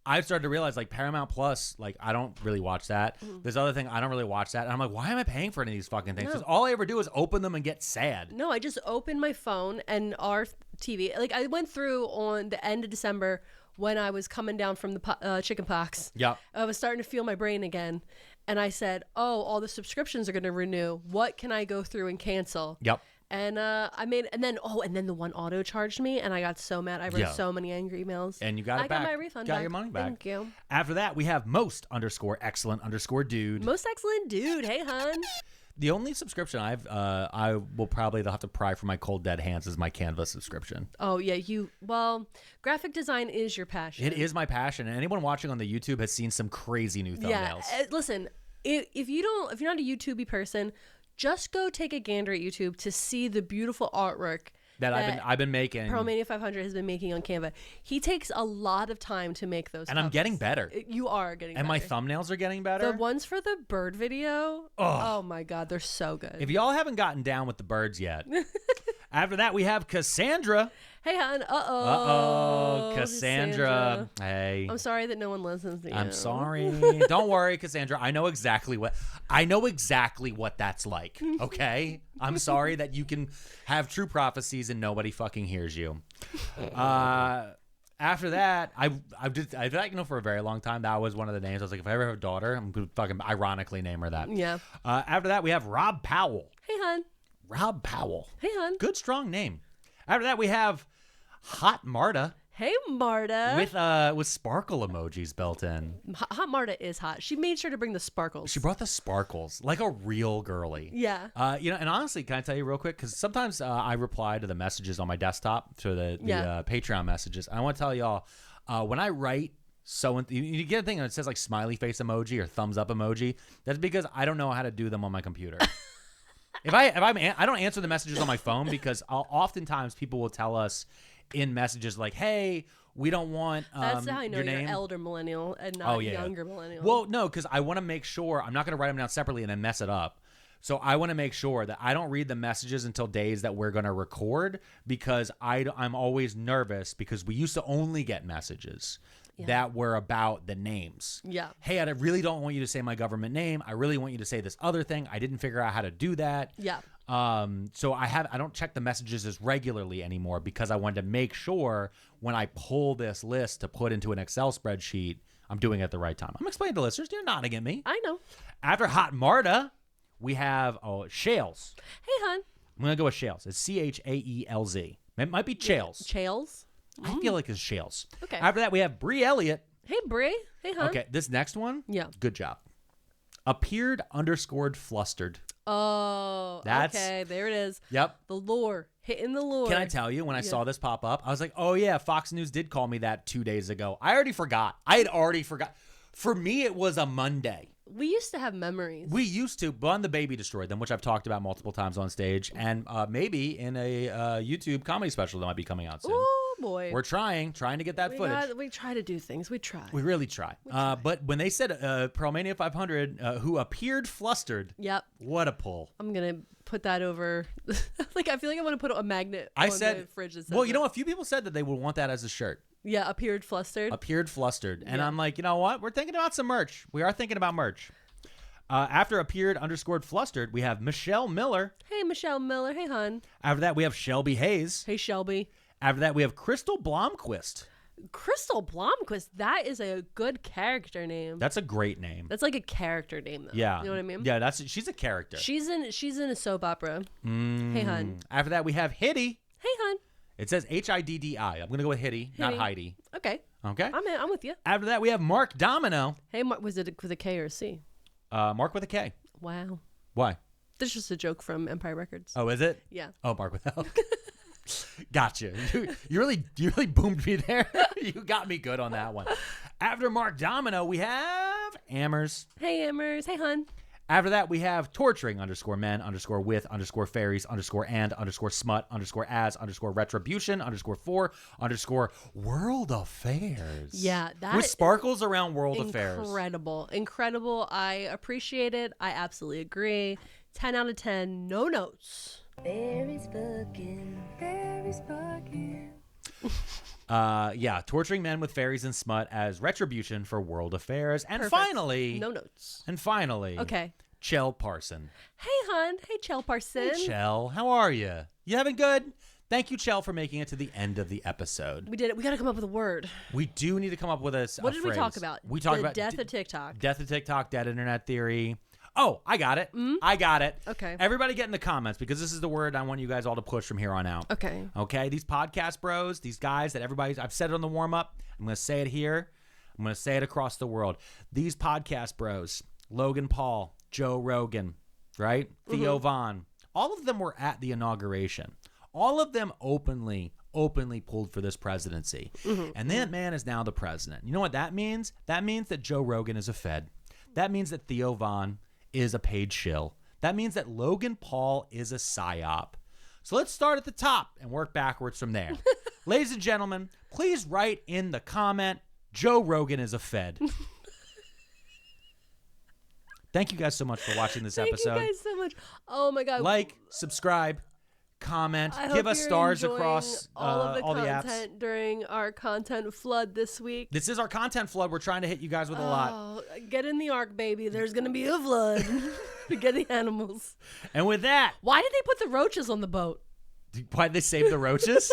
I've started to realize like Paramount Plus, like I don't really watch that. This other thing, I don't really watch that. And I'm like, why am I paying for any of these fucking things? Because all I ever do is open them and get sad. No, I just opened my phone and our TV. Like I went through on the end of December when I was coming down from the chicken pox. Yep. I was starting to feel my brain again. And I said, oh, all the subscriptions are going to renew. What can I go through and cancel? Yep. And and then the one auto charged me, and I got so mad. I wrote so many angry emails. And you got it back. I got my refund got back. your money back. Thank you. After that, we have most_excellent_dude. Most excellent dude. Hey, hon. The only subscription I will probably have to pry for my cold dead hands is my Canva subscription. Oh yeah, graphic design is your passion. It is my passion, and anyone watching on the YouTube has seen some crazy new thumbnails. Yeah, listen, if you're not a YouTubey person, just go take a gander at YouTube to see the beautiful artwork that I've been making. Pearlmania 500 has been making on Canva. He takes a lot of time to make those. And I'm getting better. You are getting and better. And my thumbnails are getting better. The ones for the bird video. Oh my God, they're so good. If y'all haven't gotten down with the birds yet, after that we have Cassandra. Hey, hon. Cassandra. Hey. I'm sorry that no one listens to you. I'm sorry. Don't worry, Cassandra. I know exactly what that's like. Okay? I'm sorry that you can have true prophecies and nobody fucking hears you. After that, I for a very long time, that was one of the names. I was like, if I ever have a daughter, I'm going to fucking ironically name her that. Yeah. After that, we have Rob Powell. Hey, hon. Rob Powell. Hey, hon. Good, strong name. After that, we have Hot Marta. Hey, Marta. With sparkle emojis built in. Hot Marta is hot. She made sure to bring the sparkles. She brought the sparkles like a real girly. Yeah. And honestly, can I tell you real quick? Because sometimes I reply to the messages on my desktop, to the Patreon messages. I want to tell y'all, when I write, you get a thing that says like smiley face emoji or thumbs up emoji. That's because I don't know how to do them on my computer. I don't answer the messages on my phone because oftentimes people will tell us in messages like, hey, we don't want that's how I know your you're name. Elder millennial and not younger millennial. Well, no, because I want to make sure I'm not going to write them down separately and then mess it up. So I want to make sure that I don't read the messages until days that we're going to record because I'm always nervous because we used to only get messages. that were about the names. Yeah. Hey, I really don't want you to say my government name. I really want you to say this other thing. I didn't figure out how to do that. Yeah. So I don't check the messages as regularly anymore because I wanted to make sure when I pull this list to put into an Excel spreadsheet, I'm doing it at the right time. I'm explaining to listeners. You're nodding at me. I know. After Hot Marta, we have Shales. Hey, hon. I'm going to go with Shales. It's Chaelz. It might be Chales. Chales? I feel like it's Shales. Okay. After that, we have Brie Elliott. Hey, Brie. Hey, hon. Okay, this next one. Yeah. Good job. Appeared _ flustered. Oh, okay. There it is. Yep. The lore. Hitting the lore. Can I tell you, when I saw this pop up, I was like, oh, yeah, Fox News did call me that 2 days ago. I already forgot. I had already forgot. For me, it was a Monday. We used to have memories. We used to, but The Baby Destroyed Them, which I've talked about multiple times on stage, and maybe in a YouTube comedy special that might be coming out soon. Oh, boy. We're trying to get that footage. We try to do things. We try. We really try. But when they said Pearlmania 500, who appeared flustered, Yep. what a pull. I'm going to put that over. I feel like I want to put a magnet on the fridge. That says well, you know, a few people said that they would want that as a shirt. Yeah, appeared flustered. And I'm like, you know what? We're thinking about some merch. We are thinking about merch. After appeared _ flustered, we have Michelle Miller. Hey, Michelle Miller. Hey, hon. After that, we have Shelby Hayes. Hey, Shelby. After that, we have Crystal Blomquist. Crystal Blomquist. That is a good character name. That's a great name. That's like a character name, though. Yeah. You know what I mean? Yeah, she's a character. She's in a soap opera. Hey, hon. After that, we have Hitty. Hey, hon. It says Hiddi. I'm going to go with Hitty, not Heidi. Okay. Okay. I'm with you. After that, we have Mark Domino. Hey, Mark, was it with a K or a C? Mark with a K. Wow. Why? That's just a joke from Empire Records. Oh, is it? Yeah. Oh, Mark with L. Gotcha. You really boomed me there. You got me good on that one. After Mark Domino, we have Ammers. Hey, Ammers. Hey, hon. After that, we have torturing _men _with _fairies _and _smut _as _retribution _for _world affairs. Yeah, that with sparkles around world affairs. Incredible. I appreciate it. I absolutely agree. 10 out of 10. No notes. Fairies fucking. Yeah, torturing men with fairies and smut as retribution for world affairs. And Perfect. finally, No notes. okay, Chell Parson. Hey, hon. Hey, Chell Parson. Hey, Chell. How are you? You having good? Thank you, Chell, for making it to the end of the episode. We did it. We got to come up with a word. We do need to come up with a What did we phrase. talk about? We talked about death of TikTok. Death of TikTok, dead internet theory. Oh, I got it. I got it. Okay. Everybody get in the comments because this is the word I want you guys all to push from here on out. Okay. Okay. These podcast bros, these guys that I've said it on the warm up. I'm going to say it here. I'm going to say it across the world. These podcast bros, Logan Paul, Joe Rogan, right? Theo Von, all of them were at the inauguration. All of them openly pulled for this presidency. And that man is now the president. You know what that means? That means that Joe Rogan is a Fed. That means that Theo Von is a paid shill. That means that Logan Paul is a psyop. So let's start at the top and work backwards from there. Ladies and gentlemen, please write in the comment, Joe Rogan is a Fed. Thank you guys so much for watching this episode. Thank you guys so much. Oh, my God. Like, subscribe, comment, I give hope us you're stars enjoying across all of the all the apps. content during our content flood this week. This is our content flood. We're trying to hit you guys with a lot. Oh, get in the ark, baby. There's going to be a flood to get the animals. And with that, Why did they put the roaches on the boat? why did they save the roaches?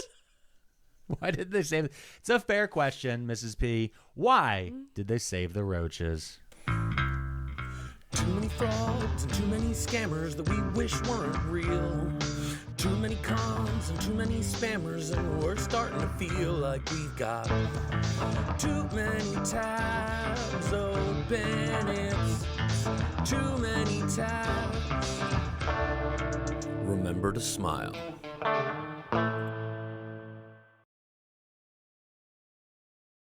Why did they save? It's a fair question, Mrs. P. Why did they save the roaches? Too many frauds and too many scammers that we wish weren't real. Too many cons and too many spammers, and we're starting to feel like we've got too many tabs open. It's too many tabs. Remember to smile.